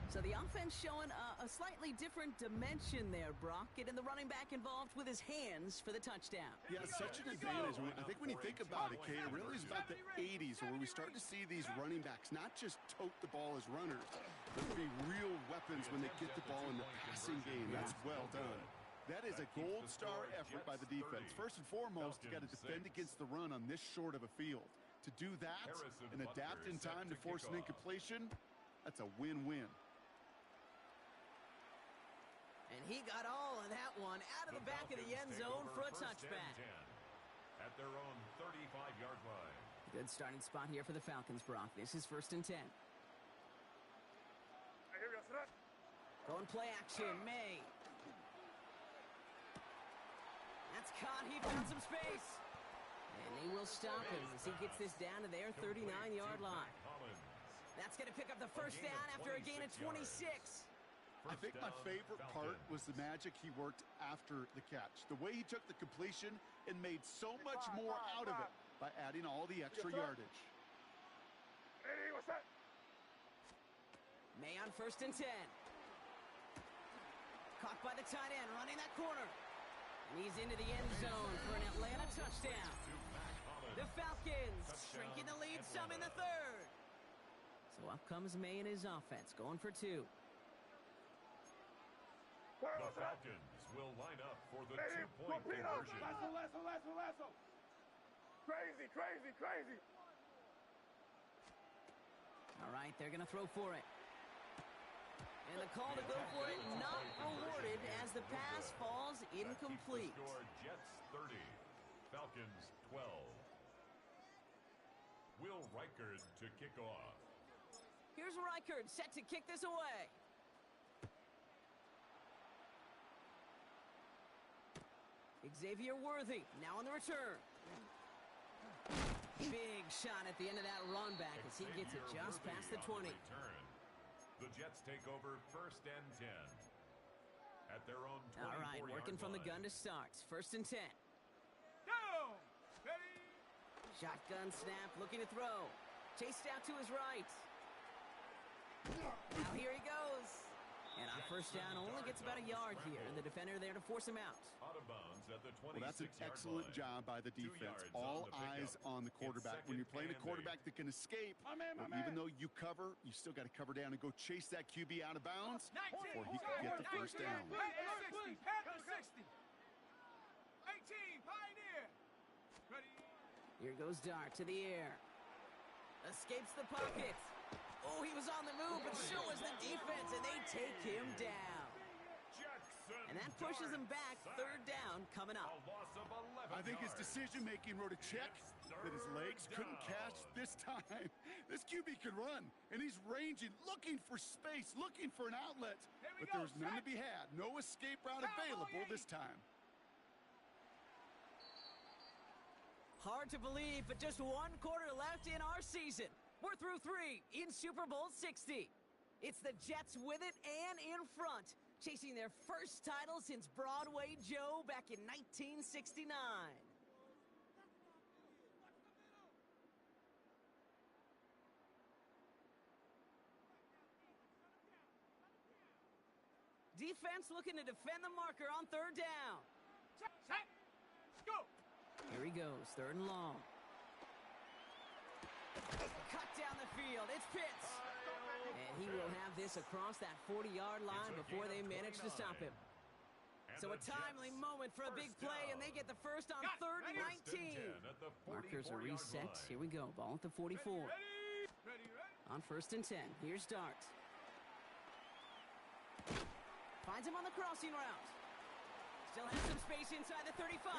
So the offense showing a slightly different dimension there, Brock. Getting the running back involved with his hands for the touchdoon. Yeah, such an advantage. I think when you think about it, Kate, it really is about the 80s where we start to see these running backs not just tote the ball as runners, but be real weapons when they get the ball in the passing game. That's well done. That is a gold star effort by the defense. First and foremost, you got to defend against the run on this short of a field. To do that and adapt in time to force an incompletion, that's a win-win. And he got all of that one out of the back of the end zone for a touchback. At their own 35-yard line. Good starting spot here for the Falcons, Brock. This is 1st and 10. Here we go, set up. Going play action, May. That's caught. He found some space. And they will stop him as he gets this down to their 39-yard line. That's going to pick up the first down after a gain of 26. I think my favorite part was the magic he worked after the catch. The way he took the completion and made so much more out of it by adding all the extra yardage. Hey, what's that? May on 1st and 10. Caught by the tight end, running that corner. And he's into the end zone for an Atlanta touchdown. The Falcons shrinking the lead some in the 3rd. So up comes May and his offense, going for 2. The Falcons will line up for the two-point conversion. Lasso. Crazy. All right, they're going to throw for it. And the call to go for it not rewarded as the pass falls incomplete. The score, Jets 30, Falcons 12. Will Reichard to kick off. Here's Reichard set to kick this away. Xavier Worthy now on the return. Big shot at the end of that run back as he gets it just past the 20. The Jets take over 1st and 10. At their own 24-yard line. All right, working from the gun to start. 1st and 10. Down. Ready. Shotgun snap, looking to throw. Chased out to his right. Now here he goes. And on 1st down, only gets about a yard here, and the defender there to force him out. Out of bounds at the 26-yard line. Well, that's an excellent job by the defense. All eyes on the quarterback. When you're playing a quarterback that can escape, even though you cover, you still got to cover down and go chase that QB out of bounds before he can get the 1st down. 60, Panther 60. 18, Pioneer. Ready. Here goes Dart to the air. Escapes the pocket. Oh, he was on the move, but so was the defense, and they take him down. And that pushes him back. 3rd down coming up. I think his decision-making wrote a check that his legs couldn't catch this time. This QB can run, and he's ranging, looking for space, looking for an outlet. But there's none to be had. No escape route available this time. Hard to believe, but just 1 quarter left in our season. We're through 3 in Super Bowl 60. It's the Jets with it and in front, chasing their first title since Broadway Joe back in 1969. Defense looking to defend the marker on 3rd down. Set. Go. Here he goes, 3rd and long. Cut down the field. It's Pitts. And he will have this across that 40-yard line before they manage to stop him. So a timely moment for a big play, and they get the first on 3rd and 19. Markers are reset. Here we go. Ball at the 44. Ready. On 1st and 10. Here's Dart. Finds him on the crossing route. Still has some space inside the 35.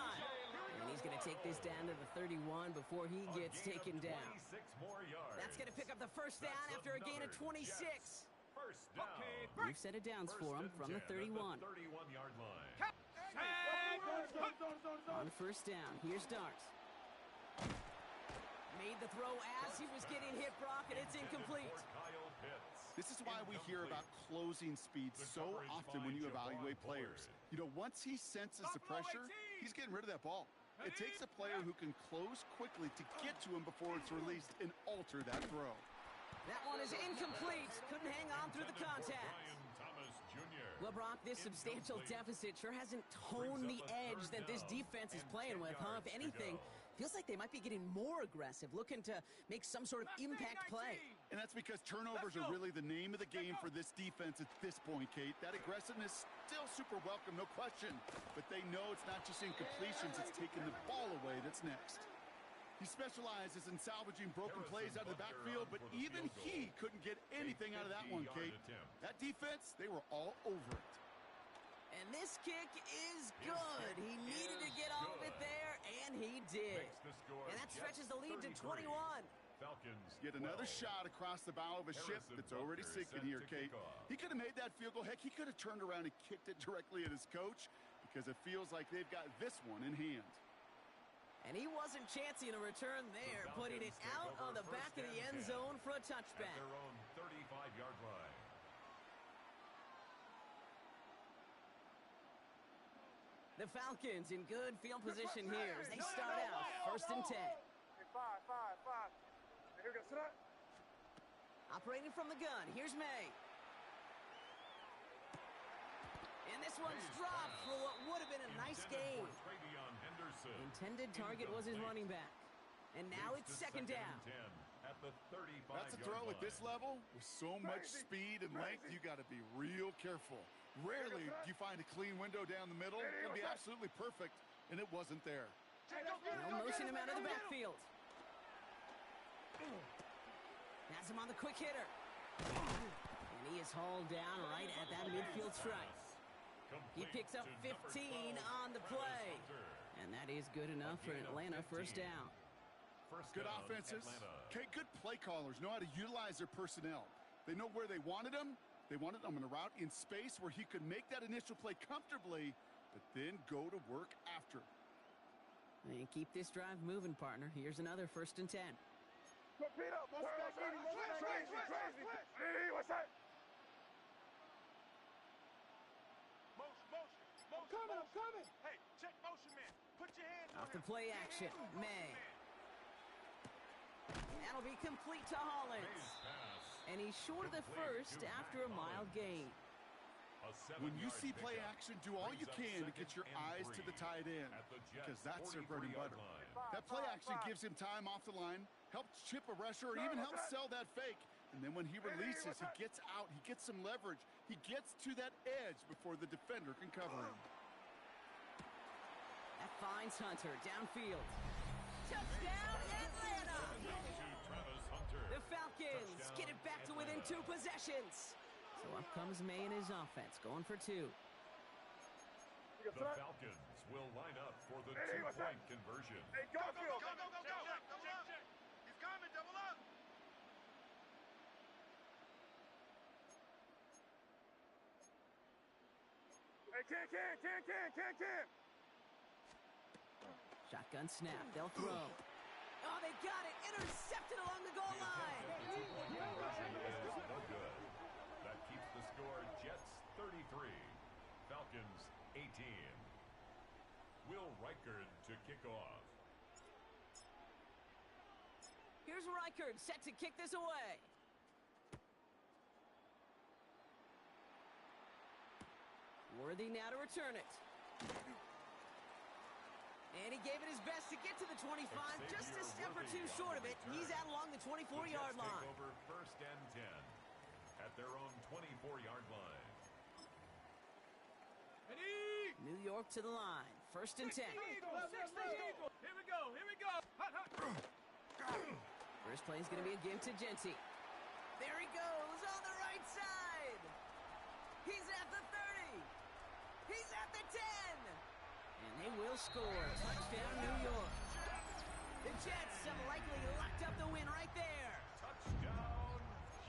And he's going to take this down to the 31 before he gets taken down. That's going to pick up the 1st down after a gain of 26. We've set it downs for him from the 31. On 1st down, here's Dart. Made the throw as he was getting hit, Brock, and it's incomplete. This is why we hear about closing speed so often when you evaluate players. You know, once he senses the pressure, he's getting rid of that ball. It takes a player who can close quickly to get to him before it's released and alter that throw. That one is incomplete. Couldn't hang on through the contact. Well, Brock, this substantial deficit sure hasn't honed the edge that this defense is playing with, huh? If anything, Feels like they might be getting more aggressive, looking to make some sort of impact play. And that's because turnovers are really the name of the game for this defense at this point, Kate. That aggressiveness still super welcome, no question. But they know it's not just incompletions, it's taking the ball away that's next. He specializes in salvaging broken plays out of the backfield, but even he couldn't get anything out of that one, Kate. That defense, they were all over it. And this kick is good. He needed to get all of it there, and he did. And that stretches the lead to 21. Falcons Get another shot across the bow of a ship that's already sinking here, Kate. He could have made that field goal. Heck, he could have turned around and kicked it directly at his coach because it feels like they've got this one in hand. And he wasn't chancing a return there, putting it out on the back of the end zone for a touchback. At their own 35-yard line. The Falcons in good field position here as they start out 1st and 10. Hey, five. Hey, here we go. Sit up. Operating from the gun, here's May. And this one's dropped for what would have been a nice gain. Intended target was his running back. And now it's 2nd down. At the 35-yard That's a throw at this level. With so much speed and length, you got to be real careful. Rarely do you find a clean window down the middle. It'll be absolutely perfect, and it wasn't there. They'll motion him out of the backfield. Has him on the quick hitter. And he is hauled down right at that midfield stripe. He picks up 15 on the play. And that is good enough for Atlanta 1st down. Good offenses. Okay, good play callers know how to utilize their personnel. They know where they wanted them. They wanted them on a route in space where he could make that initial play comfortably, but then go to work after. And keep this drive moving, partner. Here's another 1st and 10. Torpedo. Crazy. Hey, what's that? Motion. I'm coming. Hey, check motion, man. Put your hands Off the play action, May. That'll be complete to Hollins. And he's short of the first after a mild gain. When you see play action, do all you can to get your eyes to the tight end, because that's their bread and butter. That play action gives him time off the line, helps chip a rusher, or even helps sell that fake. And then when he releases, he gets out, he gets some leverage. He gets to that edge before the defender can cover him. That finds Hunter downfield. Touchdown, Atlanta! The Falcons get it back to within 2 possessions. So up comes May and his offense, going for 2. The Falcons will line up for the 2-point conversion. Hey, go. Check. He's coming, double up. Hey, can. Shotgun snap, they'll throw. Oh, they got it! Intercepted along the goal line! No good. That keeps the score Jets 33, Falcons 18. Will Reichard to kick off. Here's Reichard set to kick this away. Worthy now to return it. And he gave it his best to get to the 25, just a step or 2 short of it. He's out along the 24-yard line. Take over 1st and 10 at their own 24-yard line. New York to the line, 1st and 10. Here we go. Hot. First play is going to be a give to Genty. There he goes on the right side. He's at the 30. He's at the 10. And they will score. Touchdown, New York. The Jets have likely locked up the win right there. Touchdown,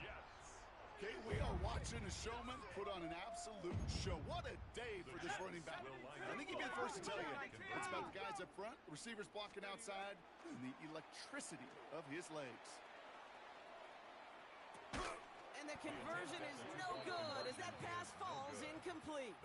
Jets. Okay, we are watching a showman put on an absolute show. What a day for this running back. I think he'd be the first to tell you. It's about the guys up front, the receivers blocking outside, and the electricity of his legs. And the conversion is no good as that pass falls incomplete.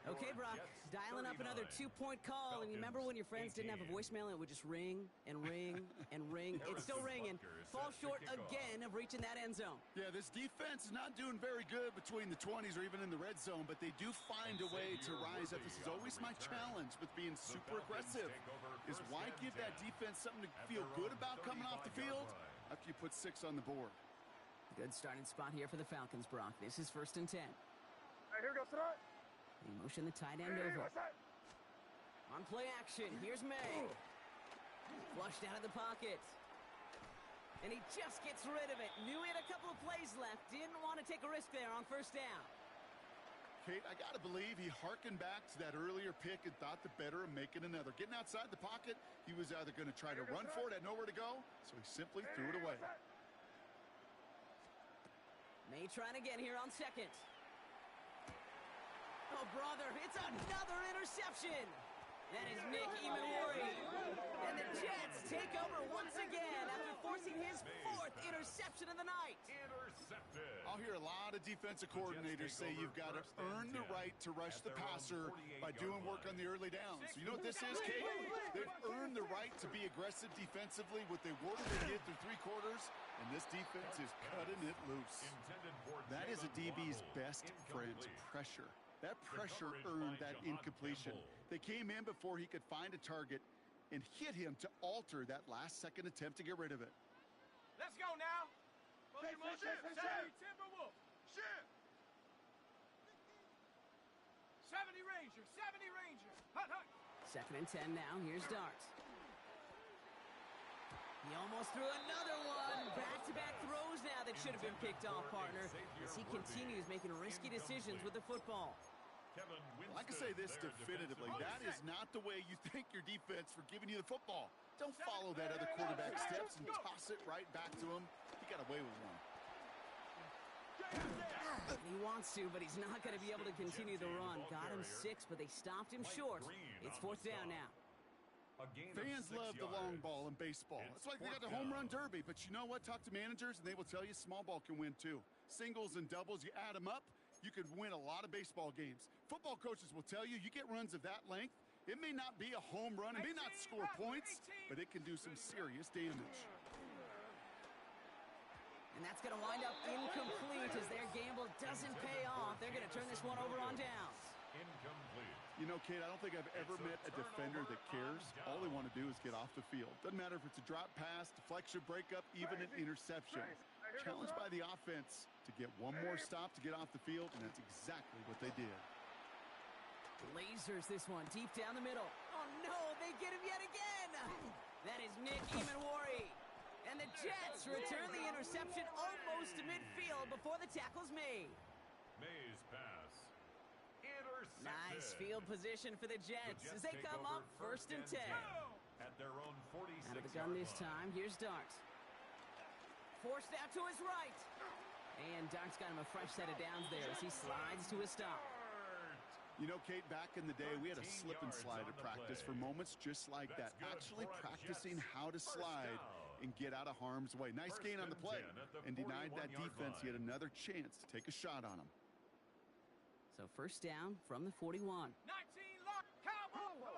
Okay, Brock, dialing up another 2-point call, and you remember when your friends didn't have a voicemail and it would just ring and ring and ring? It's still ringing. Fall short again of reaching that end zone. Yeah, this defense is not doing very good between the 20s or even in the red zone, but they do find a way to rise up. This is always my challenge with being super aggressive, is why give that defense something to feel good about coming off the field after you put 6 on the board. Good starting spot here for the Falcons, Brock. This is 1st and 10. Hey, here we go, Sarai. They motion the tight end Hey, over. what's that? On play action, here's May. Flushed out of the pocket. And he just gets rid of it. Knew he had a couple of plays left. Didn't want to take a risk there on 1st down. Kate, I got to believe he hearkened back to that earlier pick and thought the better of making another. Getting outside the pocket, he was either going to try to run for it, had nowhere to go, so he simply threw it away. May trying again here on 2nd. Oh, brother, it's another interception. That is Nick Imanwori. And the Jets take over once again after forcing his 4th interception of the night. Intercepted. I'll hear a lot of defensive coordinators say you've got to earn the right to rush the passer by doing work on the early downs. So you know what this is, Kate? They've earned the right to be aggressive defensively with the work they did through 3 quarters, and this defense is cutting it loose. That is a DB's best friend, pressure. That pressure earned that incompletion. They came in before he could find a target and hit him to alter that last-second attempt to get rid of it. Let's go now. Hey, Motion, hey, Say hey. Timberwolf. Shit. 70 Ranger, 70 Ranger. Hunt, hunt. 2nd and 10 now. Here's Dart. He almost threw another one. Back-to-back throws now that should have been picked off, partner, as he continues making risky decisions with the football. Well, I can say this definitively. That is not the way you thank your defense for giving you the football. Don't follow that other quarterback steps and toss it right back to him. He got away with one. He wants to, but he's not going to be able to continue the run. Got him 6, but they stopped him short. It's 4th down now. Fans love the long ball in baseball. It's like they got the home run derby, but you know what? Talk to managers, and they will tell you small ball can win too. Singles and doubles, you add them up, you could win a lot of baseball games. Football coaches will tell you, you get runs of that length, it may not be a home run, it may not score points, but it can do some serious damage. And that's going to wind up incomplete as their gamble doesn't pay off. They're going to turn this one over on downs. Incomplete. You know, Kate, I don't think I've ever met a defender that cares. All they want to do is get off the field. Doesn't matter if it's a drop pass, deflection, breakup, even an interception. Challenged by the offense to get one more stop to get off the field, and that's exactly what they did. Lasers this one deep down the middle. Oh no, they get him yet again. That is Nick Imanwori. And the Jets return the interception almost to midfield before the tackle's made. Mays pass. Intercepted. Nice field position for the Jets as they come up 1st and 10. At their own 46. Out of the gun this time, here's Dart. Forced out to his right. And Dart's got him a fresh set of downs there as he slides to a stop. You know, Kate, back in the day, we had a slip and slide at practice for moments just like that. Actually practicing how to slide and get out of harm's way. Nice gain on the play and denied that defense yet another chance to take a shot on him. So 1st down from the 41. 19 lock. Cowboy.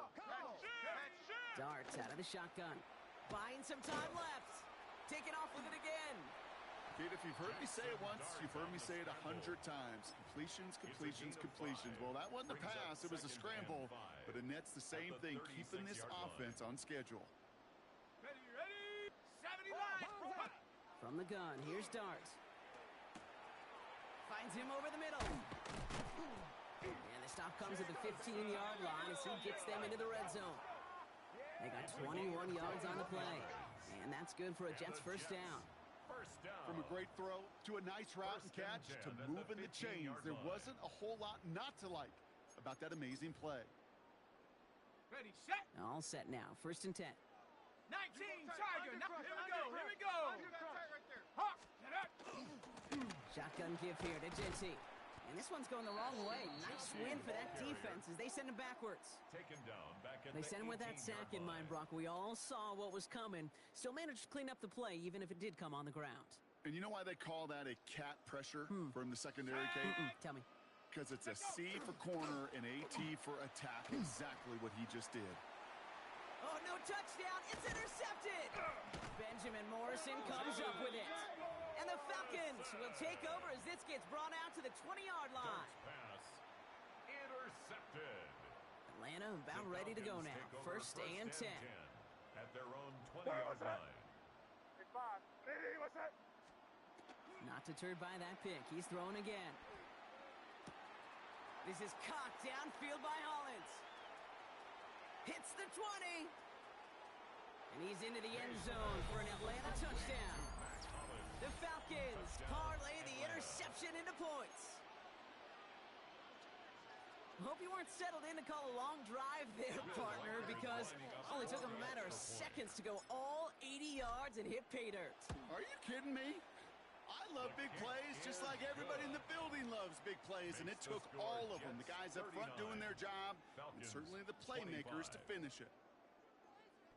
Dart's out of the shotgun. Buying some time left. Taking off with it again. Kate, if you've heard me say it once, you've heard me say it 100 times. Completions, completions, completions. Well, that wasn't a pass. It was a scramble. But it nets the same thing, keeping this offense on schedule. Ready, ready. 70 line. From the gun, here's Dart. Finds him over the middle. And the stop comes at the 15-yard line as he gets them into the red zone. They got 21 yards on the play. And that's good for a Jets 1st down. From a great throw to a nice route and catch to moving the chains, there wasn't a whole lot not to like about that amazing play. Ready, set. All set now. 1st and 10. 19 Tiger. Now, here we go. Here we go. Hawk. Get up. Shotgun give here to Genty. And this one's going the wrong way. Nice win for that defense as they send him backwards. Taken down back at They sent him with that sack in mind, Brock. We all saw what was coming. Still managed to clean up the play, even if it did come on the ground. And you know why they call that a cat pressure from the secondary, Kate? Tell me. Because it's a C for corner and a T for attack. Exactly what he just did. Oh, no touchdown. It's intercepted. Benjamin Morrison comes up with it. And the Falcons will take over as this gets brought out to the 20-yard line. Pass intercepted. Atlanta about ready to go now. First and 10. At their own 20-yard line. Big five. Hey, what's that? Not deterred by that pick. He's throwing again. This is caught downfield by Hollins. Hits the 20. And he's into the end zone for an Atlanta touchdown. The Falcons parlay the interception into points. Hope you weren't settled in to call a long drive there, partner, because it only took him a matter of seconds to go all 80 yards and hit pay dirt. Are you kidding me? I love big plays just like everybody in the building loves big plays, and it took all of them, the guys up front doing their job, and certainly the playmakers to finish it.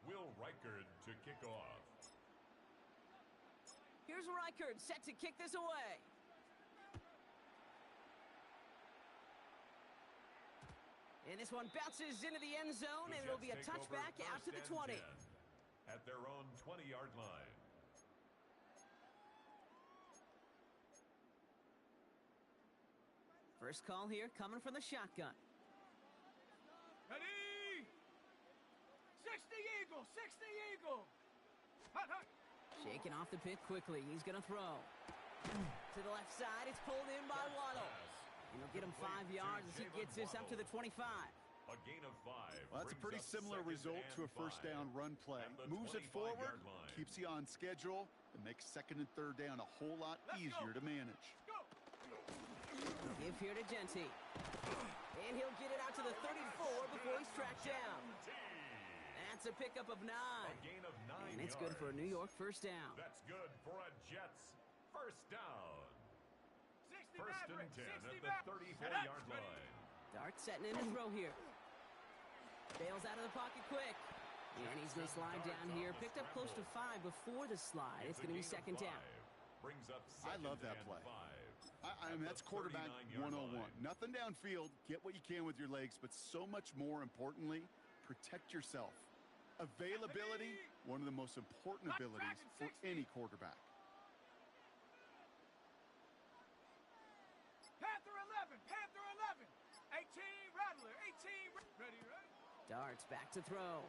Will Reichard to kick off. Here's Reichard set to kick this away. And this one bounces into the end zone, and it'll be a touchback out to the 20. At their own 20-yard line. First call here coming from the shotgun. Ready? 60 Eagle, 60 Eagle. Hut, hut. Shaking off the pick quickly. He's going to throw. To the left side, it's pulled in by Waddle. And he'll get him 5 yards as he gets this up to the 25. A gain of 5. Well, that's a pretty similar result to a first down run play. Moves it forward, keeps you on schedule, and makes second and third down a whole lot easier to manage. Give here to Genty. And he'll get it out to the 34 before he's tracked down. That's a pickup of 9. A gain of 9 And it's good for a New York first down. That's good for a Jets first down. 60 First and Maverick, 10 60 at the Maverick. 34-yard line. Dart setting in to throw here. Bails out of the pocket quick. And he's going to slide down here. Picked up close to 5 before the slide. It's going to be second down. Brings up I love that play. I mean, that's quarterback 101. Nothing downfield. Get what you can with your legs, but so much more importantly, protect yourself. Availability, one of the most important abilities for any quarterback. Panther 11, Panther 11. 18 Rattler, 18. Ready, right? Darts back to throw.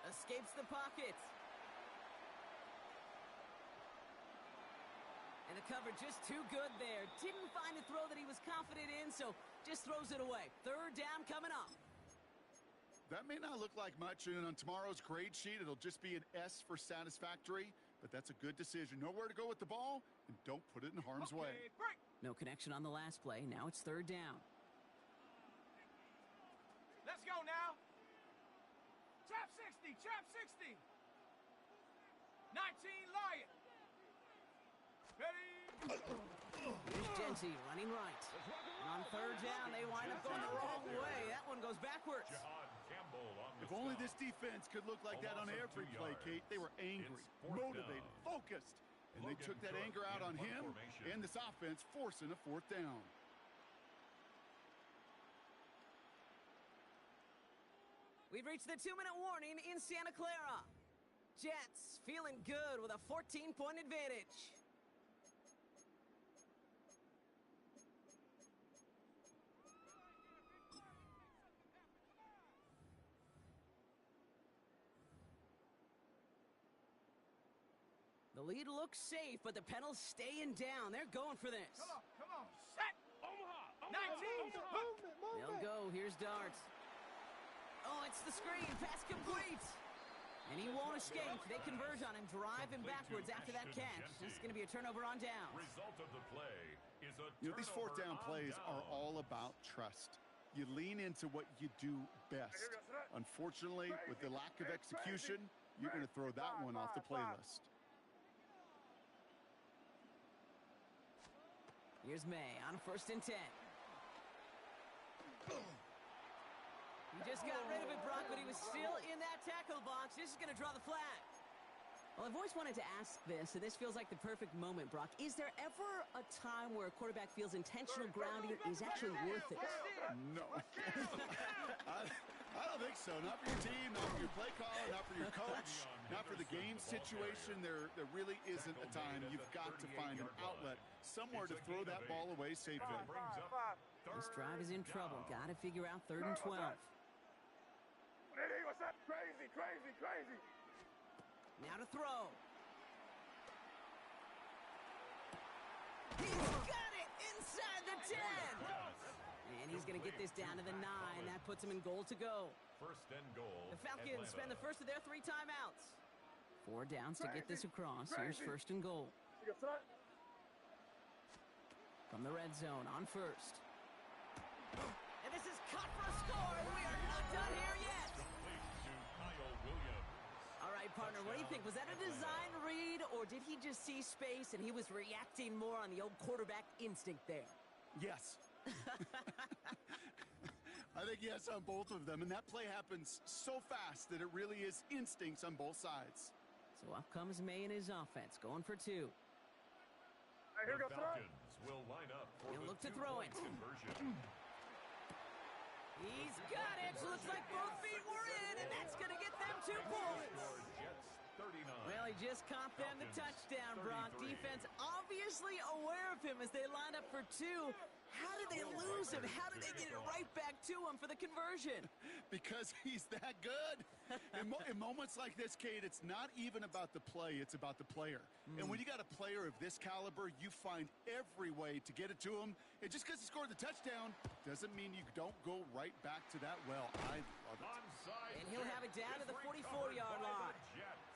Escapes the pocket. And the cover just too good there. Didn't find the throw that he was confident in, so just throws it away. Third down coming up. That may not look like much, and on tomorrow's grade sheet, it'll just be an S for satisfactory, but that's a good decision. Know where to go with the ball, and don't put it in harm's way. Break. No connection on the last play. Now it's third down. Let's go now. Trap 60, trap 60. 19 Lion. Ready? Here's Genty running right. And on third down, they wind up going the wrong way. That one goes backwards. If only this defense could look like that on every play, Kate. They were angry, motivated, focused. And they took that anger out on him and this offense, forcing a fourth down. We've reached the 2-minute warning in Santa Clara. Jets feeling good with a 14-point advantage. The lead looks safe, but the Penals staying down. They're going for this. Come on, set. Omaha, 19. They'll go. Here's Darts. Oh, it's the screen. Pass complete. And he won't escape. They converge on him, drive him backwards after that catch. This is going to be a turnover on down. Result of the play is a You know, these fourth down plays are all about trust. You lean into what you do best. Unfortunately, with the lack of execution, you're going to throw that one off the playlist. Here's May on first and 10. He just got rid of it, Brock, but he was still in that tackle box. This is going to draw the flag. Well, I've always wanted to ask this, and this feels like the perfect moment, Brock. Is there ever a time where a quarterback feels intentional grounding is actually worth it? No. I don't think so. Not for your team, not for your play caller, not for your coach, not for the game situation. There really isn't a time. You've got to find an outlet, somewhere to throw that ball away safely. This drive is in trouble. Got to figure out 3rd and 12. Hey, what's up? Crazy, crazy, crazy. Now to throw. He's got it inside the 10. And he's going to get this down to the 9. That puts him in goal to go. 1st and goal. The Falcons spend the first of their 3 timeouts. 4 downs to get this across. Here's 1st and goal. From the red zone on 1st. And this is cut for a score. We are not done here yet. All right, partner, what do you think? Was that a design read, or did he just see space and he was reacting more on the old quarterback instinct there? Yes. I think yes on both of them, and that play happens so fast that it really is instincts on both sides. So up comes May and his offense, going for 2. Hey, here The goes Falcons will line up for He'll the look to throw it. conversion. He's got it. Looks like both feet were in, and that's going to get them 2 points. Jets 39. Well, he just caught them the touchdown, Brock. 33. Defense obviously aware of him as they line up for 2. How did they lose him? How did they get it right back to him for the conversion? Because he's that good. In moments like this, Kate, it's not even about the play, it's about the player. And when you got a player of this caliber, you find every way to get it to him. And just because he scored the touchdown doesn't mean you don't go right back to that well. I love it. Onside And he'll have it down to the kick 44-yard recovered by line. the Jets.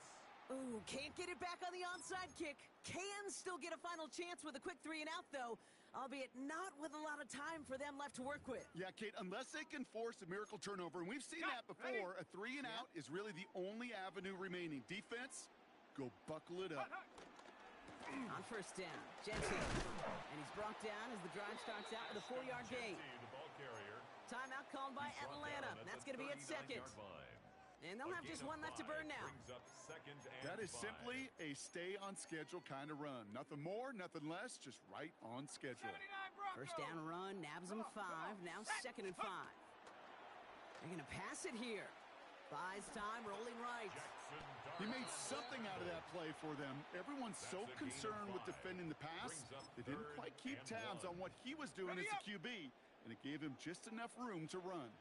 Ooh, can't get it back on the onside kick. Can still get a final chance with a quick 3 and out, though, albeit not with a lot of time for them left to work with. Yeah, Kate, unless they can force a miracle turnover, and we've seen that before, a 3 and out is really the only avenue remaining. Defense, go buckle it up. On 1st down, Jensen. And he's brought down as the drive starts out with a 4-yard gain. The ball carrier. Timeout called by He's brought Atlanta. down at That's the going to be at 2nd. 39-yard line. And they'll have just 1 left to burn now. Brings up 2nd and That is 5. simply a stay-on-schedule kind of run. Nothing more, nothing less, just right on schedule. 79 Broncos. 1st down run, nabs him 5. Now 2nd and 5. They're going to pass it here. Buys time, rolling right. He made something out of that play for them. Everyone's so concerned with defending the pass, they didn't quite keep tabs on what he was doing as a QB, and it gave him just enough room to run.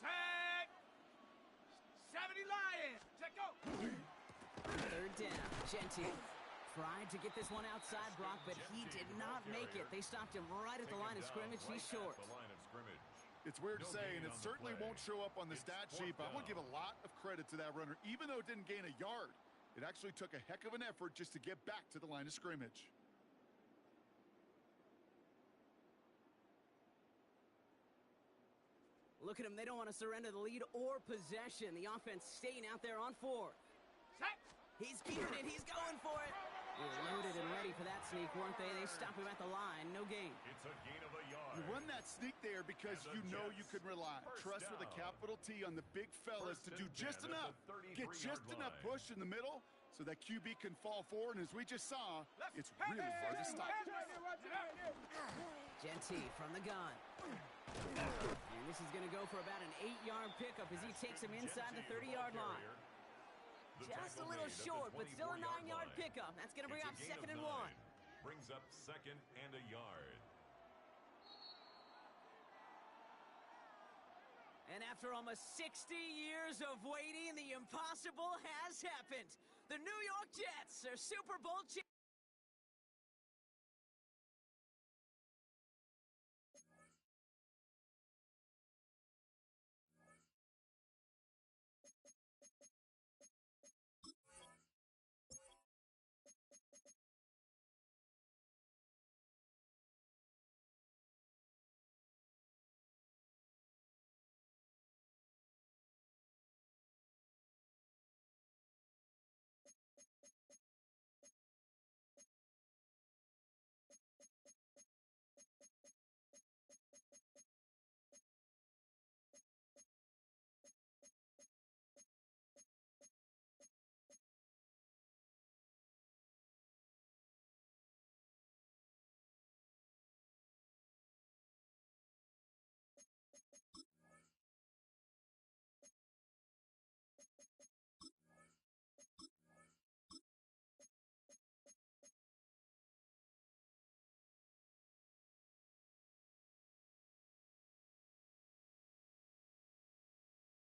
Set. 70 Lions. Check go. 3rd down, Gentile tried to get this one outside, Brock, but he did not make it. They stopped him right at the line of scrimmage. He's short. The line of scrimmage. It's weird to say, and it certainly won't show up on the stat sheet, but I want to give a lot of credit to that runner. Even though it didn't gain a yard, it actually took a heck of an effort just to get back to the line of scrimmage. Look at him. They don't want to surrender the lead or possession. The offense staying out there on 4. Set. He's keeping it. He's going for it. They were loaded and ready for that sneak, weren't they? They stop him at the line. No gain. It's a gain of a yard. You run that sneak there because you know you can rely. Trust with a capital T on the big fellas to do just enough. Get just enough push in the middle so that QB can fall forward. And as we just saw, it's really hard to stop. Gentile from the gun. And this is going to go for about an 8-yard pickup as he takes him inside the 30-yard line. Just a little short, but still a 9-yard pickup. That's going to bring up 2nd and 1. Brings up 2nd and a yard. And after almost 60 years of waiting, the impossible has happened. The New York Jets are Super Bowl champions.